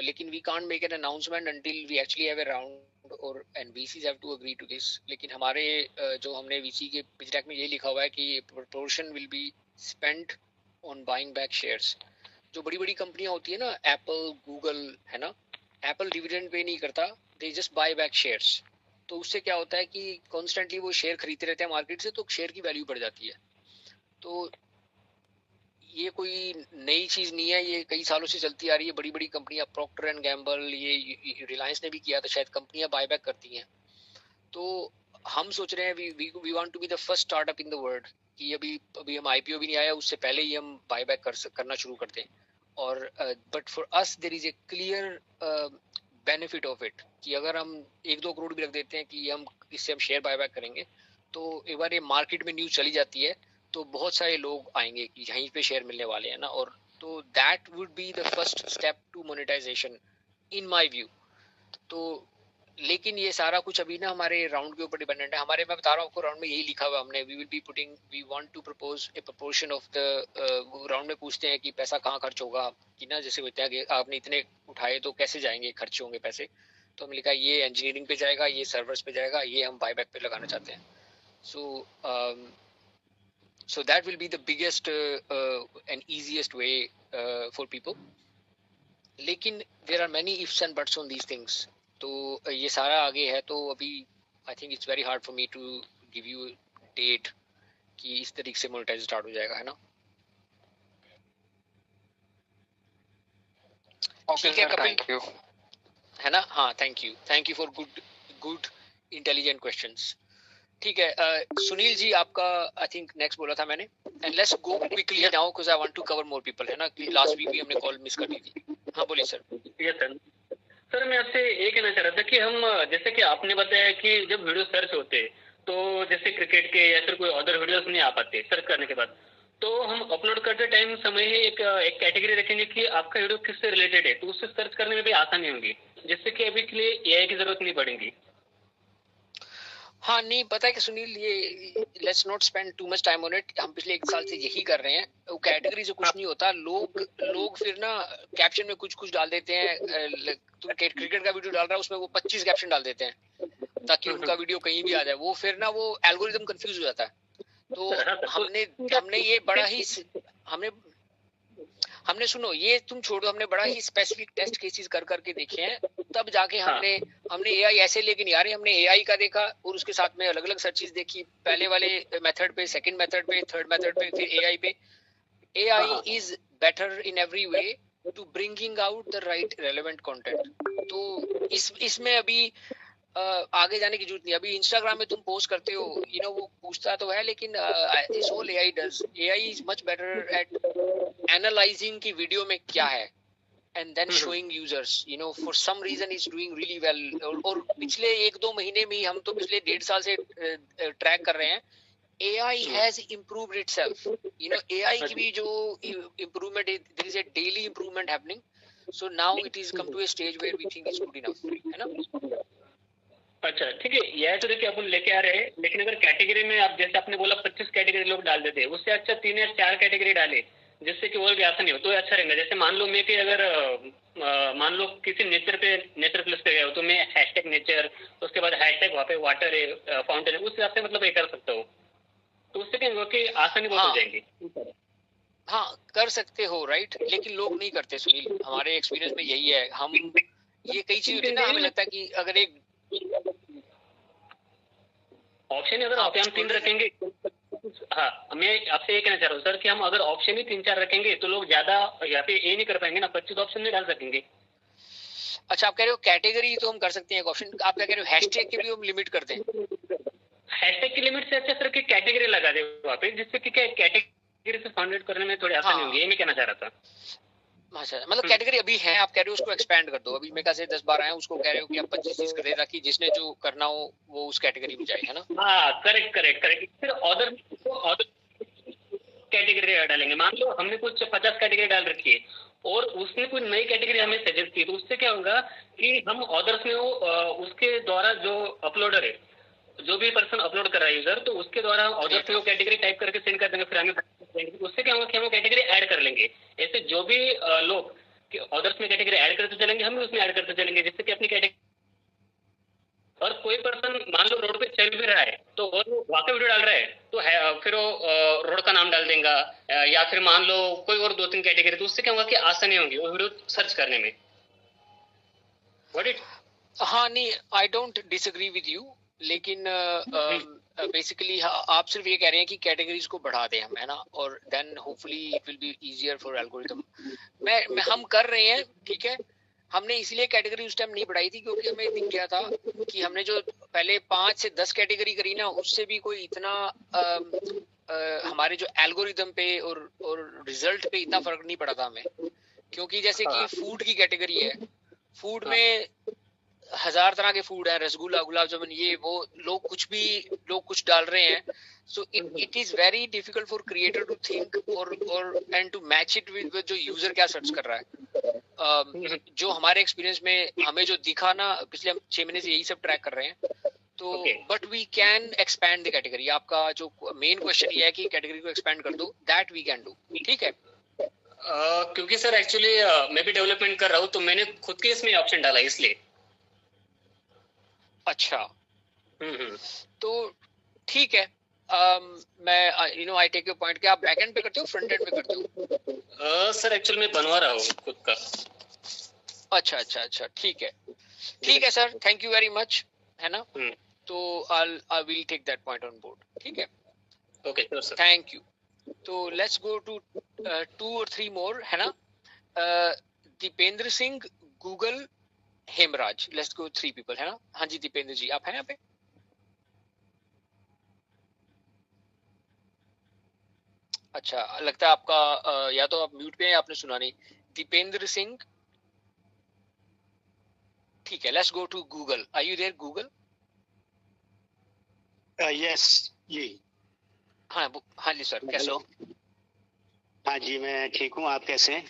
लेकिन we can't make an announcement until we actually have a round और and VCs have to agree to this. लेकिन हमारे जो हमने VC के पिच डेक में ये लिखा हुआ है कि proportion will be spent on buying back shares. जो बड़ी बड़ी कंपनियां होती है ना, एप्पल, गूगल, है ना, एप्पल डिविडेंड पे नहीं करता, they just buy back shares. तो उससे क्या होता है कि कॉन्स्टेंटली वो शेयर खरीदते रहते हैं मार्केट से, तो शेयर की वैल्यू बढ़ जाती है। तो ये कोई नई चीज नहीं है, ये कई सालों से चलती आ रही है। बड़ी बड़ी कंपनियां, प्रॉक्टर एंड गैम्बल, ये रिलायंस ने भी किया था, शायद कंपनियां बायबैक करती हैं। तो हम सोच रहे हैं we want to be the first startup in the world कि अभी हम IPO भी नहीं आया उससे पहले ही हम बायबैक करना शुरू कर दें। और but for us there is a clear benefit of it कि अगर हम 1-2 करोड़ भी रख देते हैं कि हम इससे हम शेयर बायबैक करेंगे, तो एक बार ये मार्केट में न्यूज चली जाती है तो बहुत सारे लोग आएंगे कि यहीं पे शेयर मिलने वाले हैं ना, और तो that would be the first step to monetization in my view. तो लेकिन ये सारा कुछ अभी ना हमारे राउंड के ऊपर डिपेंडेंट है। हमारे, मैं बता रहा हूँ आपको, राउंड में यही लिखा हुआ हमने, we want to propose a proportion of the round में पूछते हैं कि पैसा कहाँ खर्च होगा, कि ना जैसे होता है कि आपने इतने उठाए तो कैसे जाएंगे, खर्च होंगे पैसे। तो हमने लिखा ये इंजीनियरिंग पे जाएगा, ये सर्वर्स पे जाएगा, ये हम बायबैक पे लगाना चाहते हैं। So that will be the biggest and easiest way for people. लेकिन there are many ifs and buts on these things. तो ये सारा आगे है, तो अभी I think it's very hard for me to give you date कि इस तरीके से मोनेटाइज स्टार्ट हो जाएगा, है ना? ठीक है कपिल, थैंक यू, है ना? हाँ, thank you for good intelligent questions. ठीक है, सुनील जी आपका आई थिंक नेक्स्ट बोला था मैंने, and let's go quickly now because I want to cover more people, है ना? लास्ट वीक भी हमने कॉल मिस कर दी थी। हाँ बोलिए सर। Yes sir. सर मैं आपसे ये कहना चाह रहा था कि हम, जैसे कि आपने बताया कि जब वीडियो सर्च होते तो जैसे क्रिकेट के या फिर कोई अदर वीडियोस नहीं आ पाते सर्च करने के बाद, तो हम अपलोड करते टाइम समय ही एक कैटेगरी रखेंगे कि आपका वीडियो किससे रिलेटेड है, तो उससे सर्च करने में भी आसानी होगी, जिससे कि अभी के लिए AI की जरूरत नहीं पड़ेगी। हाँ, नहीं पता है कि सुनील, ये let's not spend too much time on it. हम पिछले 1 साल से यही कर रहे हैं। वो कैटेगरी से कुछ नहीं होता। लोग फिर ना कैप्शन में कुछ डाल देते हैं। तुम क्रिकेट का वीडियो डाल रहा है उसमें वो 25 कैप्शन डाल देते हैं ताकि उनका वीडियो कहीं भी आ जाए। वो फिर ना वो एल्गोरिदम कंफ्यूज हो जाता है। तो हमने ये बड़ा ही हमने सुनो, ये तुम छोड़ो, हमने बड़ा ही स्पेसिफिक टेस्ट केसेस कर करके देखे हैं, तब जाके हमने AI ऐसे लेके नहीं आ रहे। हमने AI का देखा और उसके साथ में अलग अलग सर्चेस देखी, पहले वाले मेथड पे, सेकंड मेथड पे, थर्ड मेथड पे, फिर AI पे। AI is better in every way to bringing out the right relevant content. तो इसमें अभी आगे जाने की जरूरत नहीं। अभी इंस्टाग्राम में तुम पोस्ट करते हो, वो पूछता तो है, लेकिन this whole AI does. AI is much better at analysing की वीडियो में क्या है and then showing users, for some reason is doing really well। और पिछले 1-2 महीने में हम तो पिछले 1.5 साल से ट्रैक कर रहे हैं। AI has improved itself। AI की भी जो improvement है, there is a daily improvement happening। So now it is come to a stage where we think it's good enough, है ना? अच्छा ठीक है, यह तो देखिए अपन लेके आ रहे हैं, लेकिन अगर कैटेगरी में आप जैसे आपने बोला 25 कैटेगरी लोग डाल देते हैं, उससे अच्छा 3 या 4 कैटेगरी डाले जिससे कि और भी आसानी हो तो अच्छा रहेगा। जैसे मान लो मैं कि अगर मान लो किसी नेचर प्लेस पे गया हो तो मैं हैशटैग नेचर, उसके बाद हैशटैग वहाँ पे वाटर है, फाउंटेन है, उस हिसाब से मतलब ये कर सकता हूँ, तो उससे क्या होगा कि आसानी बहुत हो जाएगी। हाँ, कर सकते हो, राइट। लेकिन लोग नहीं करते सुनील, हमारे एक्सपीरियंस में यही है। हम ये कई चीज होती है ना, हमें लगता है कि अगर एक ऑप्शन अगर आप हम 3 रखेंगे, हाँ मैं आपसे ये कहना चाह रहा हूँ सर कि हम अगर ऑप्शन ही 3-4 रखेंगे तो लोग ज्यादा यहाँ पे ये नहीं कर पाएंगे ना, 25 ऑप्शन नहीं डाल सकेंगे। अच्छा, आप कह रहे हो कैटेगरी तो हम कर सकते हैं एक ऑप्शन, आप क्या कह रहे हो हैशटैग के भी हम लिमिट कर दें? हैशटैग की लिमिट से अच्छा सर कि कैटेगरी लगा दे वहाँ पे, जिससे कि कैटेगरी से फाउंड आउट करने में थोड़ी आसानी होगी, ये मैं कहना चाह रहा था। अच्छा, मतलब कैटेगरी अभी है, आप कह रहे हो उसको एक्सपेंड कर दो। अभी मेरे ख्याल से 10-12 हैं, उसको कह रहे हो कि आप 25-30 कर दे, ताकि जिसने जो करना हो वो उस कैटेगरी में जाए, है ना? हाँ करेक्ट। फिर ऑर्डर कैटेगरी डालेंगे। मान लो हमने कुछ 50 कैटेगरी डाल रखी है और उसने कोई नई कैटेगरी हमें सजेस्ट की, तो उससे क्या होगा कि हम ऑर्डर्स में वो उसके द्वारा जो अपलोडर है, जो भी पर्सन अपलोड कर रहा है यूजर, तो उसके द्वारा ऑर्डर में वो कैटेगरी टाइप करके सेंड कर देंगे, फिर हमें उससे क्या होगा कि हम कैटेगरी ऐड कर लेंगे। ऐसे जो भी लोग ऑर्डर्स में कैटेगरी ऐड करते चलेंगे, हम भी उसमें ऐड करते चलेंगे, जिससे कि अपनी कैटेगरी। और कोई पर्सन मान लो रोड पे चल भी रहा है तो और वो वहाँ पे वीडियो डाल रहा है तो फिर वो रोड का नाम डाल देगा, या फिर मान लो कोई और 2-3 कैटेगरी, तो उससे क्या होगा कि आसानी होगी वो वीडियो सर्च करने में। What it? हाँ नहीं, I don't disagree with you, लेकिन बेसिकली आप सिर्फ ये कह रहे हैं कि कैटेगरीज को बढ़ा दें हम, है ना, और then hopefully it will be easier for algorithm. मैं हम कर रहे हैं, ठीक है। हमने इसलिए कैटेगरी उस टाइम नहीं बढ़ाई थी क्योंकि हमें दिख गया था कि हमने जो पहले 5 से 10 कैटेगरी करी ना, उससे भी कोई इतना हमारे जो एल्गोरिथम पे और रिजल्ट पे इतना फर्क नहीं पड़ा था हमें। क्योंकि जैसे कि फूड की कैटेगरी है, फूड में 1000 तरह के फूड है, रसगुल्ला, गुलाब जामुन, ये वो, लोग कुछ डाल रहे हैं। So it is very difficult for creator to think और and to match it with जो यूजर क्या सर्च कर रहा है। जो हमारे एक्सपीरियंस में हमें जो दिखा ना, पिछले हम 6 महीने से यही सब ट्रैक कर रहे हैं। तो but we can expand the category. आपका जो मेन क्वेश्चन ये है कि कैटेगरी को एक्सपैंड कर दो, दैट वी कैन डू, ठीक है। क्योंकि सर एक्चुअली मैं भी डेवलपमेंट कर रहा हूँ, तो मैंने खुद के इसमें ऑप्शन डाला इसलिए। अच्छा, तो ठीक है। मैं आई टेक योर पॉइंट। क्या आप बैकएंड पे करते हो, फ्रंट एंड पे करते हो? सर एक्चुअली मैं बनवा रहा हूँ खुद का। अच्छा, ठीक है sir, thank you very much, है ना। तो I will take that point on board, ठीक है। Okay sir, thank you. तो लेट्स गो टू 2 और 3 मोर, है ना। Dipendra Singh, Google, Hemraj, let's go 3 people, है ना। हाँ जी दीपेंद्र जी, आप हैं यहाँ पे? अच्छा, लगता है आपका या तो आप म्यूट पे हैं, आपने सुना नहीं। दीपेंद्र सिंह, ठीक है। Let's go to Google. Are you there Google? Yes जी। हाँ जी सर, कैसे हो? हाँ जी, मैं ठीक हूँ, आप कैसे हैं?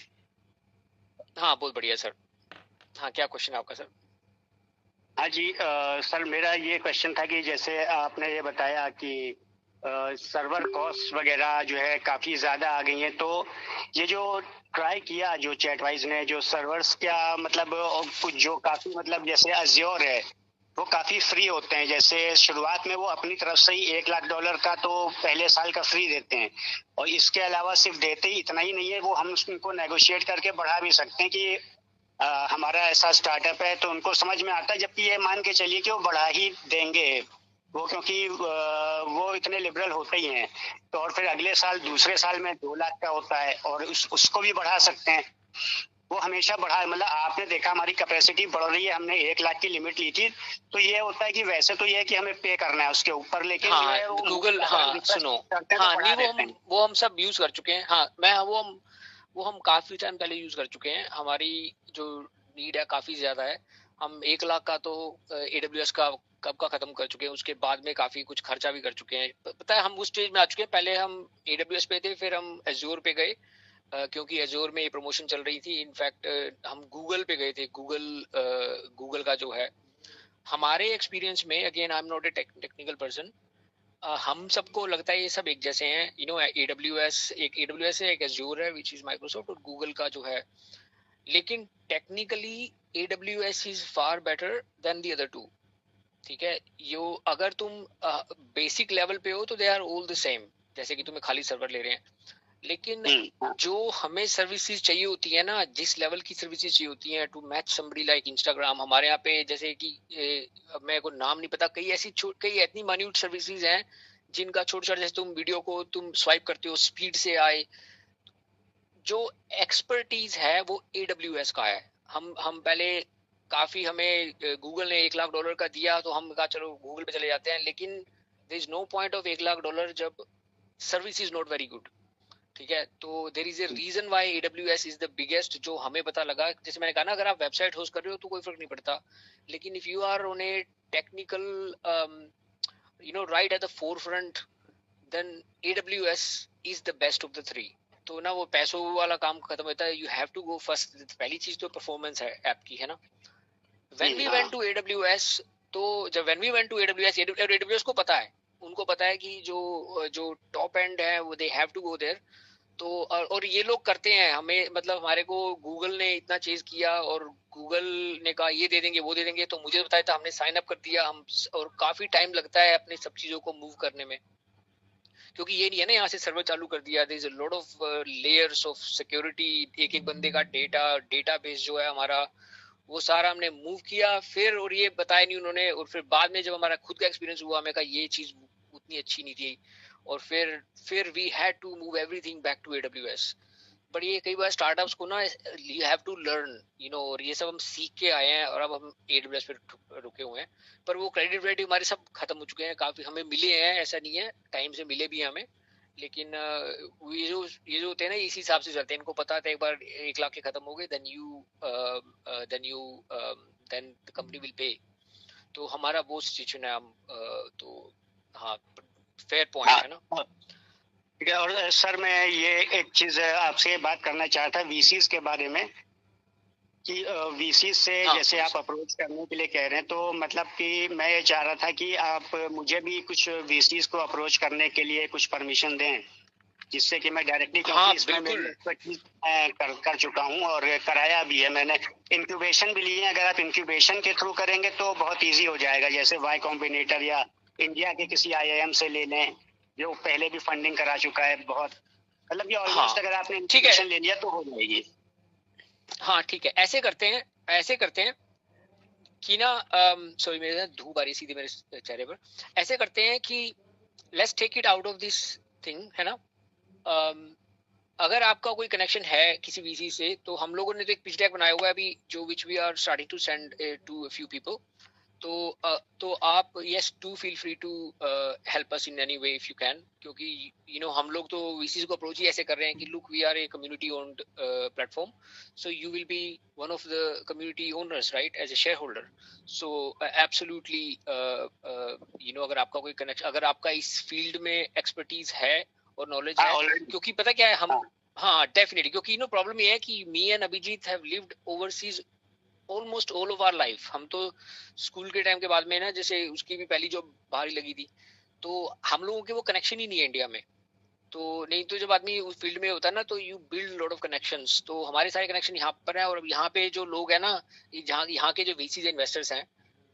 हाँ बहुत बढ़िया सर। हाँ, क्या क्वेश्चन है आपका सर? हाँ जी सर, मेरा ये क्वेश्चन था कि जैसे आपने ये बताया कि सर्वर कॉस्ट वगैरह जो है काफ़ी ज़्यादा आ गई हैं, तो ये जो ट्राई किया जो चैटवाइज ने, जो सर्वर्स क्या मतलब कुछ जो काफ़ी मतलब जैसे अज्योर है वो काफ़ी फ्री होते हैं। जैसे शुरुआत में वो अपनी तरफ से ही $1 लाख का तो पहले साल का फ्री देते हैं, और इसके अलावा सिर्फ देते ही इतना ही नहीं है, वो हम उनको नेगोशिएट करके बढ़ा भी सकते हैं कि हमारा ऐसा स्टार्टअप है, तो उनको समझ में आता है। जबकि ये मान के चलिए कि वो बढ़ा ही देंगे वो, क्योंकि वो इतने लिबरल होते ही हैं। तो और फिर अगले साल दूसरे साल में 2 लाख का होता है और उसको भी बढ़ा सकते हैं। वो हमेशा बढ़ा, मतलब आपने देखा हमारी कैपेसिटी बढ़ रही है, हमने 1 लाख की लिमिट ली थी। तो ये होता है कि वैसे तो ये है कि हमें पे करना है उसके ऊपर, लेकिन हाँ, जो है वो गूगल, हाँ सुनो, हाँ नहीं वो हम सब यूज कर चुके हैं। हाँ मैं वो हम काफी टाइम पहले यूज कर चुके हैं। हमारी जो नीड है काफी ज्यादा है। हम 1 लाख का तो AWS का कब का खत्म कर चुके हैं, उसके बाद में काफी कुछ खर्चा भी कर चुके हैं। पता है हम उस स्टेज में आ चुके हैं। पहले हम AWS पे थे, फिर हम Azure पे गए, क्योंकि Azure में ये प्रमोशन चल रही थी। इनफैक्ट हम गूगल पे गए थे। गूगल का जो है, हमारे एक्सपीरियंस में, again I am not a technical person, हम सबको लगता है ये सब एक जैसे हैं। AWS एक AWS है, एक Azure है विच इज माइक्रोसॉफ्ट, और गूगल का जो है। लेकिन technically AWS is far better than the other two, ठीक है। अगर तुम बेसिक लेवल पे हो तो they are all the same, जैसे कि तुम्हें खाली सर्वर ले रहे हैं। लेकिन जो हमें सर्विसेज चाहिए होती है ना, जिस लेवल की सर्विसेज चाहिए होती हैं to match somebody like Instagram, हमारे यहाँ पे जैसे कि मेरे को नाम नहीं पता, कई इतनी मान्यूट सर्विसेज हैं जिनका छोटे छोटे, जैसे तुम वीडियो को तुम स्वाइप करते हो स्पीड से आए, जो एक्सपर्टीज है वो AWS का है। हम पहले काफी, हमें गूगल ने $1 लाख का दिया तो हम कहा चलो गूगल पे चले जाते हैं, लेकिन there is no point of $1 lakh जब service is not very good. ठीक है, तो there is a reason why AWS is the biggest, जो हमें पता लगा। जैसे मैंने कहा ना, अगर आप वेबसाइट होस्ट कर रहे हो तो कोई फर्क नहीं पड़ता, लेकिन if you are on a technical right at the forefront, then AWS is the best of the three. तो ना वो पैसों वाला काम खत्म होता है, you have to go first. पहली चीज तो परफॉर्मेंस है ऐप की, है ना। When we went to AWS, तो जब when we went to AWS को पता है, उनको पता है कि जो टॉप एंड है वो they have to go there. तो और ये लोग करते हैं हमें, मतलब हमारे को गूगल ने इतना चेज किया और गूगल ने कहा ये दे देंगे वो दे देंगे, तो मुझे बताया था, हमने साइन अप कर दिया हम, और काफी टाइम लगता है अपने सब चीजों को मूव करने में, क्योंकि ये नहीं है ना यहाँ से सर्वर चालू कर दिया, there is a lot of layers of security, एक एक बंदे का डेटाबेस जो है हमारा, वो सारा हमने मूव किया फिर, और ये बताया नहीं उन्होंने, और फिर बाद में जब हमारा खुद का एक्सपीरियंस हुआ, हमें कहा ये चीज उतनी अच्छी नहीं थी, और फिर we had to move everything back to AWS। But ये कई बार स्टार्टअप्स को ना, यू हैव टू लर्न, और ये सब हम सीख के आए हैं, और अब हम AWS पे रुके हुए हैं, पर वो क्रेडिट वेडिट हमारे सब खत्म हो चुके हैं, काफी हमें मिले हैं, ऐसा नहीं है, टाइम से मिले भी हैं हमें, लेकिन ये जो होते हैं ना, इसी हिसाब से चलते हैं, इनको पता था एक बार 1 लाख के खत्म हो गए, then the company will pay. तो हमारा वो सिचुएशन है, हम तो हाँ, फेयर पॉइंट है ना। ठीक है। और सर मैं ये एक चीज आपसे बात करना चाहता था VCs के बारे में, कि VCs से जैसे आप अप्रोच करने के लिए कह रहे हैं, तो मतलब कि मैं ये चाह रहा था कि आप मुझे भी कुछ VCs को अप्रोच करने के लिए कुछ परमिशन दें, जिससे कि मैं डायरेक्टली, क्योंकि इसमें मैं कर चुका हूँ और कराया भी है मैंने, इंक्यूबेशन भी लिए। अगर आप इंक्यूबेशन के थ्रू करेंगे तो बहुत ईजी हो जाएगा, जैसे Y कॉम्बिनेटर या इंडिया के किसी IIM से ले लें जो पहले भी फंडिंग करा चुका है बहुत, मतलब कि ऑलमोस्ट अगर आपने इंक्यूबेशन ले लिया तो हो जाएगी। हाँ ठीक है, ऐसे करते हैं कि ना, सॉरी मेरे साथ धूप आ रही सीधी मेरे चेहरे पर, ऐसे करते हैं कि let's take it out of this thing, है ना। अगर आपका कोई कनेक्शन है किसी VC से, तो हम लोगों ने तो एक पिच डेक बनाया हुआ है अभी, जो which we are starting to send to a few people, तो आप yes to feel free to help us in any way if you can, क्योंकि हम लोग तो VCs को अप्रोच ही ऐसे कर रहे हैं कि look we are a community owned platform, so you will be one of the community owners right, as a share holder. So absolutely अगर आपका कोई कनेक्शन, अगर आपका इस फील्ड में एक्सपर्टीज है और नॉलेज है, क्योंकि पता क्या है, हम हाँ डेफिनेटली, क्योंकि प्रॉब्लम ये है कि me and Abhijit have lived overseas almost all of our life. हम तो स्कूल के टाइम के बाद में ना, जैसे उसकी भी पहली जॉब बाहर ही लगी थी, तो हम लोगों के वो कनेक्शन ही नहीं है इंडिया में। तो नहीं तो जब आदमी उस फील्ड में होता है ना, तो you build lot of connections. तो हमारे सारे कनेक्शन यहाँ पर है, और अब यहाँ पे जो लोग हैं ना, यहाँ के जो VCs इन्वेस्टर्स हैं,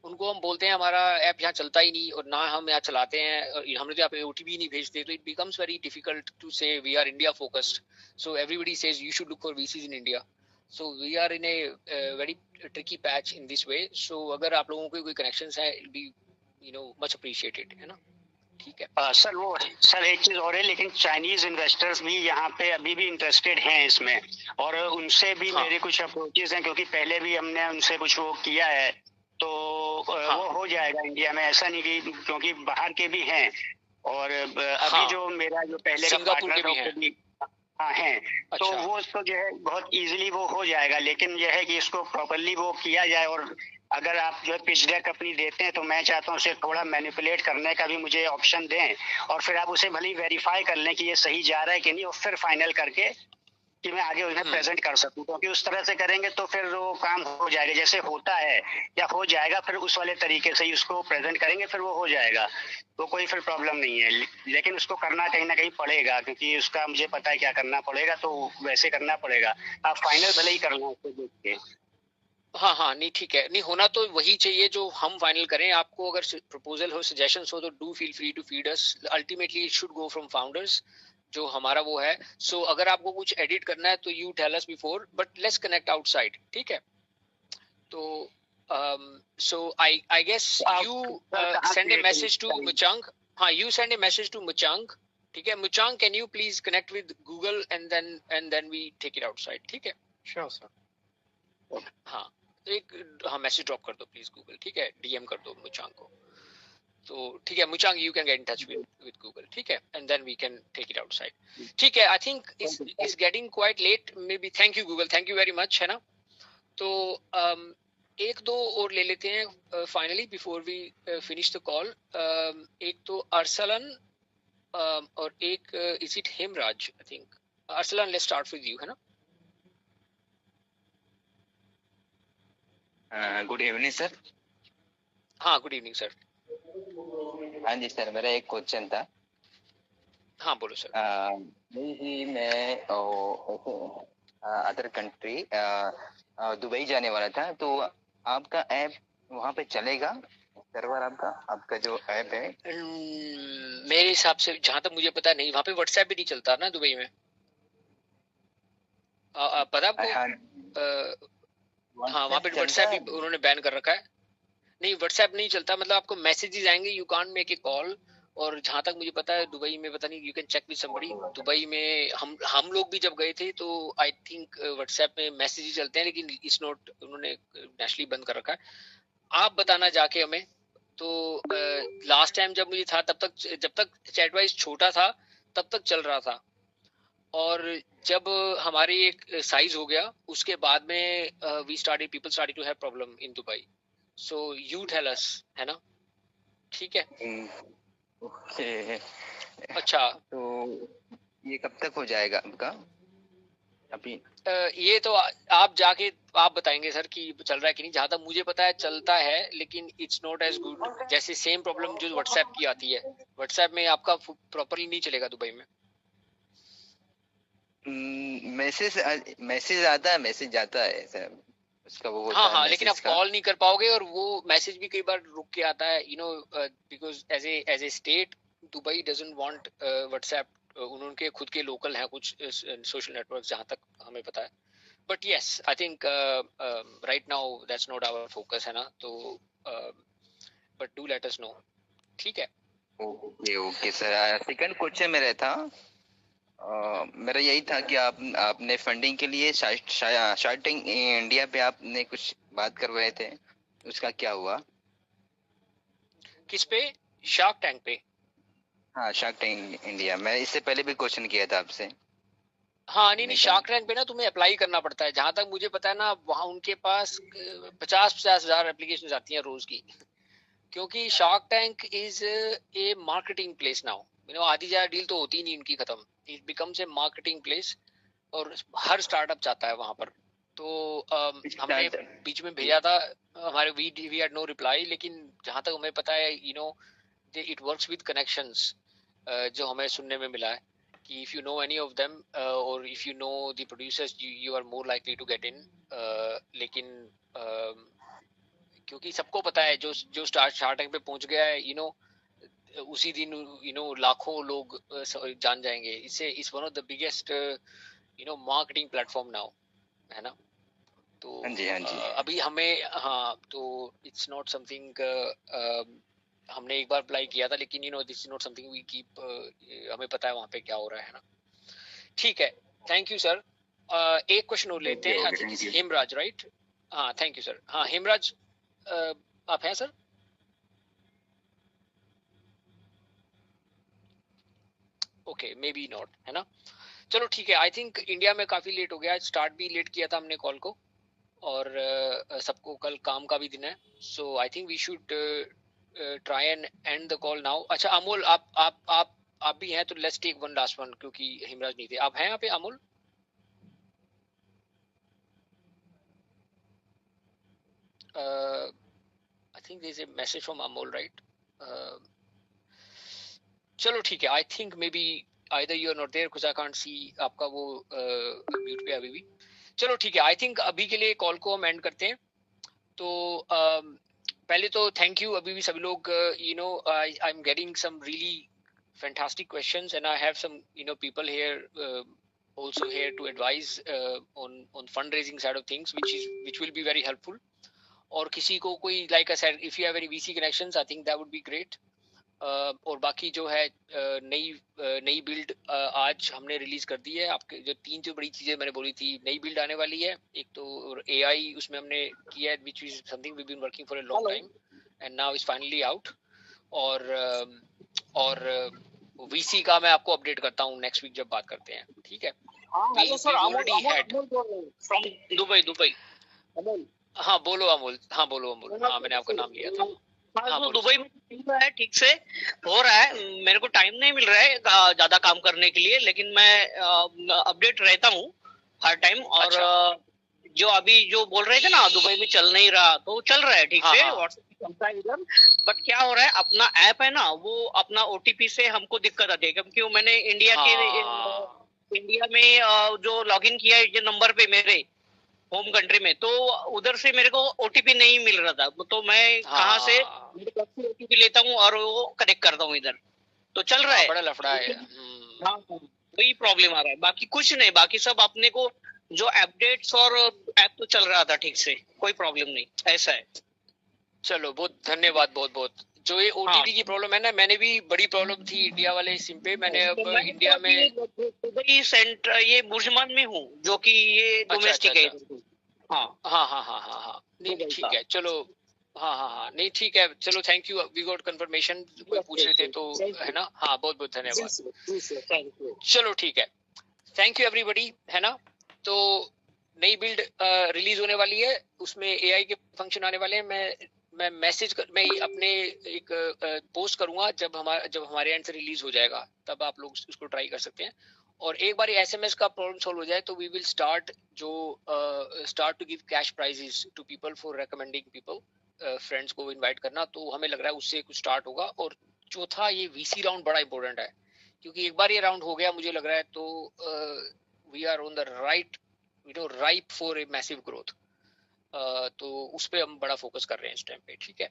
उनको हम बोलते हैं हमारा ऐप यहाँ चलता ही नहीं, और ना हम यहाँ चलाते हैं, हमने तो यहाँ पे OTP नहीं भेजते, तो it becomes very difficult to say we are India focused. So everybody says you should look for VCs in India. So we are in a very tricky patch in this way. So अगर आप लोगों के कोई connections हैं, it'll be much appreciated, है ना। ठीक है सर एक चीज और है, लेकिन चाइनीज इन्वेस्टर्स भी यहाँ पे अभी भी इंटरेस्टेड हैं इसमें, और उनसे भी मेरे कुछ अप्रोचेस हैं, क्योंकि पहले भी हमने उनसे कुछ वो किया है, तो वो हो जाएगा इंडिया में, ऐसा नहीं कि, क्योंकि बाहर के भी हैं, और अभी जो मेरा जो पहले का पार्टनर है हाँ हैं, अच्छा। तो वो तो जो है बहुत इजीली वो हो जाएगा, लेकिन यह है कि इसको प्रॉपर्ली वो किया जाए, और अगर आप जो है पिच डेक अपनी देते हैं, तो मैं चाहता हूँ उसे थोड़ा मैनिपुलेट करने का भी मुझे ऑप्शन दें, और फिर आप उसे भले वेरीफाई कर लें कि ये सही जा रहा है कि नहीं, और फिर फाइनल करके कि मैं आगे उन्हें प्रेजेंट कर सकूं, क्योंकि उस तरह से करेंगे तो फिर वो काम हो जाएगा, जैसे होता है या हो जाएगा, फिर उस वाले तरीके से ही उसको प्रेजेंट करेंगे, फिर वो हो जाएगा, तो कोई फिर प्रॉब्लम नहीं है। लेकिन उसको करना कहीं ना कहीं पड़ेगा, क्योंकि उसका मुझे पता है क्या करना पड़ेगा, तो वैसे करना पड़ेगा। आप फाइनल भले ही कर लो उसको देख के। हाँ नहीं ठीक है, नहीं होना तो वही चाहिए जो हम फाइनल करें। आपको अगर प्रपोजल हो, सजेशंस हो, तो do feel free to feed us. Ultimately it should go from founders, जो हमारा वो है. So अगर आपको कुछ edit करना है तो you tell us before, but let's connect outside. ठीक है. तो so I guess you send a message to Muchang. हाँ, you send a message to Muchang. ठीक है. Muchang, can you please connect with Google and then we take it outside. ठीक है. Sure sir. हाँ, message drop कर दो please Google. ठीक है. डीएम कर दो मुचांग को. तो ठीक है Muchang, you can get in touch with Google. ठीक है. And then we can take it outside. ठीक है. I think it's getting quite late. Maybe. Thank you Google, thank you very much, है ना. तो एक दो और ले लेते हैं finally before we finish the call. एक तो अरसलन और एक is it Hemraj. I think Arsalan, let's start with you, है ना. Good evening sir. हाँ, गुड इवनिंग सर. हाँ जी सर, मेरा एक क्वेश्चन था. हाँ बोलो सर. मैं अदर कंट्री दुबई जाने वाला था, तो आपका ऐप वहाँ पे चलेगा? सर्वर आपका जो ऐप है. मेरे हिसाब से जहाँ तक मुझे पता नहीं, वहाँ पे व्हाट्सएप भी नहीं चलता ना दुबई में. पता आपको? हाँ, वहाँ पे व्हाट्सएप भी उन्होंने बैन कर रखा है. नहीं, व्हाट्सएप नहीं चलता. मतलब आपको मैसेजेस आएंगे, you can't make a call. और जहाँ तक मुझे पता है दुबई में, पता नहीं, you can check with somebody. Dubai में हम लोग भी जब गए थे तो आई थिंक व्हाट्सएप में मैसेजेस चलते हैं, लेकिन इट्स नॉट, उन्होंने नेशनली बंद कर रखा है. आप बताना जाके हमें. तो लास्ट टाइम जब मुझे था जब तक चैटवाइज छोटा था तब तक चल रहा था. और जब हमारी एक साइज हो गया उसके बाद में people started to have problem in Dubai. So you tell us, है ना. ठीक है. ओके. अच्छा, तो ये कब तक हो जाएगा आपका अभी? ये तो आप जाके आप बताएंगे सर कि चल रहा है कि नहीं. जहाँ तक मुझे पता है चलता है, लेकिन इट्स नॉट एज गुड. जैसे सेम प्रॉब्लम जो व्हाट्सएप की आती है, व्हाट्सएप में आपका प्रॉपरली नहीं चलेगा दुबई में. मैसेज जाता है सर, उसका वो होता है. हाँ, लेकिन आप कॉल नहीं कर पाओगे, और वो मैसेज भी कई बार रुक के आता है, because as a state Dubai doesn't want WhatsApp. उनके खुद के लोकल हैं कुछ सोशल नेटवर्क, जहाँ तक हमें पता है. But yes, I think right now that's not our focus, है ना. तो but do let us know. ठीक है. Okay sir. सेकंड क्वेश्चन मेरा था, मेरा यही था कि आपने फंडिंग के लिए शार्क टैंक इंडिया पे आपने कुछ बात कर रहे थे, उसका क्या हुआ? किस पे? शार्क टैंक पे? हाँ, शार्क टैंक इंडिया. मैं इससे पहले भी क्वेश्चन किया था आपसे. हाँ, नहीं, शार्क टैंक पे ना तुम्हें अप्लाई करना पड़ता है. जहां तक मुझे पता है ना, वहाँ उनके पास 50 हजार एप्लीकेशन आती हैं रोज की. क्योंकि shark tank is a marketing place now. आधी ज्यादा डील तो होती नहीं उनकी खत्म. It becomes a marketing place, और हर स्टार्टअप चाहता है वहां पर. तो हमने बीच में भेजा था हमारे, वी हैड नो रिप्लाई. लेकिन जहां तक हमें पता है, इट वर्क्स विद कनेक्शंस. जो हमें सुनने में मिला है कि if you know any of them, और if you know the producers, you are more likely to get in. लेकिन क्योंकि सबको पता है जो शार्क टैंक पे पहुंच गया है, उसी दिन लाखों लोग जान जाएंगे. It's one of the biggest marketing platform now, है ना. तो हाँ जी. अभी हमें, हाँ, तो इट्स नॉट समथिंग. हमने एक बार अप्लाई किया था, लेकिन this is not something we keep. हमें पता है वहाँ पे क्या हो रहा है ना. ठीक है. Thank you sir. एक क्वेश्चन और लेते हैं. हेमराज, राइट? हाँ, थैंक यू सर. हाँ, हेमराज, आप हैं sir? Okay, may be not, है ना. चलो ठीक है. आई थिंक इंडिया में काफी लेट हो गया. स्टार्ट भी लेट किया था हमने कॉल को, और सबको कल काम का भी दिन है. So I think we should try and end the call now. अच्छा अमोल, आप भी हैं तो let's take one last one, क्योंकि हिमराज नहीं थे. आप हैं यहाँ पे Amol? I think there is a message from Amol, right? चलो ठीक है. I think maybe either you are not there because I can't see आपका वो म्यूट पे अभी भी. चलो ठीक है. आई थिंक अभी के लिए कॉल को हम एंड करते हैं. तो पहले तो थैंक यू. अभी भी सभी लोग, I am getting some really fantastic questions, and I have some people here also here to advise on fundraising side of things, which will be very helpful. और किसी को कोई like I said, if you have any VC connections, I think that would be great. और बाकी जो है नई build आज हमने रिलीज कर दी है. आपके जो 3 जो बड़ी चीजें मैंने बोली थी, नई बिल्ड आने वाली है. एक तो AI उसमें हमने किया है, which is something we've been working for a long time and now is finally out. और VC का मैं आपको अपडेट करता हूँ नेक्स्ट वीक जब बात करते हैं. ठीक है. Hello sir, from Dubai. हाँ बोलो अमोल. हाँ मैंने आपका नाम लिया था. हाँ, तो दुबई में चल रहा है, ठीक से हो रहा है. मेरे को टाइम नहीं मिल रहा है ज्यादा काम करने के लिए, लेकिन मैं अपडेट रहता हूँ हर टाइम. और जो अभी जो बोल रहे थे ना दुबई में चल नहीं रहा, तो चल रहा है ठीक से. व्हाट्सएप चलता है इधर. बट क्या हो रहा है, अपना ऐप है ना, वो अपना OTP से हमको दिक्कत आती है, क्योंकि मैंने इंडिया में जो लॉगिन किया है ये नंबर पे मेरे होम कंट्री में, तो उधर से मेरे को OTP नहीं मिल रहा था. तो मैं कहाँ से OTP लेता हूँ और वो कनेक्ट करता हूँ इधर. तो चल रहा है. बड़ा लफड़ा है. हाँ, वही प्रॉब्लम आ रहा है. बाकी कुछ नहीं, बाकी सब अपने को जो अपडेट्स और ऐप तो चल रहा था ठीक से, कोई प्रॉब्लम नहीं. ऐसा है. चलो बहुत धन्यवाद. बहुत जो ये OTP की प्रॉब्लम है ना, मैंने भी बड़ी प्रॉब्लम थी इंडिया वाले सिम पे. मैंने अब इंडिया में दुबई सेंटर ये बुर्जमान में हूँ, जो कि ये डोमेस्टिक है. हाँ. नहीं ठीक है. चलो. हाँ नहीं ठीक है. चलो thank you. We got confirmation. कोई पूछ रहे थे तो है ना. हाँ बहुत धन्यवाद. चलो ठीक है. थैंक यू एवरीबॉडी, है ना. तो नई बिल्ड रिलीज होने वाली है, उसमें AI के फंक्शन आने वाले हैं. मैं मैं अपने एक पोस्ट करूंगा जब हमारे एंड से रिलीज हो जाएगा, तब आप लोग उसको ट्राई कर सकते हैं. और एक बार SMS का प्रॉब्लम सॉल्व हो जाए तो we will start to give cash prizes to people for recommending people. Friends को इनवाइट करना, तो हमें लग रहा है उससे कुछ स्टार्ट होगा. और चौथा, ये VC राउंड बड़ा इंपॉर्टेंट है, क्योंकि एक बार ये राउंड हो गया मुझे लग रहा है तो we are on the ripe for a massive growth. तो उस पे हम बड़ा फोकस कर रहे हैं इस टाइम पे. ठीक है.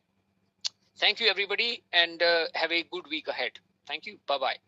Thank you everybody and have a good week ahead. Thank you. Bye bye.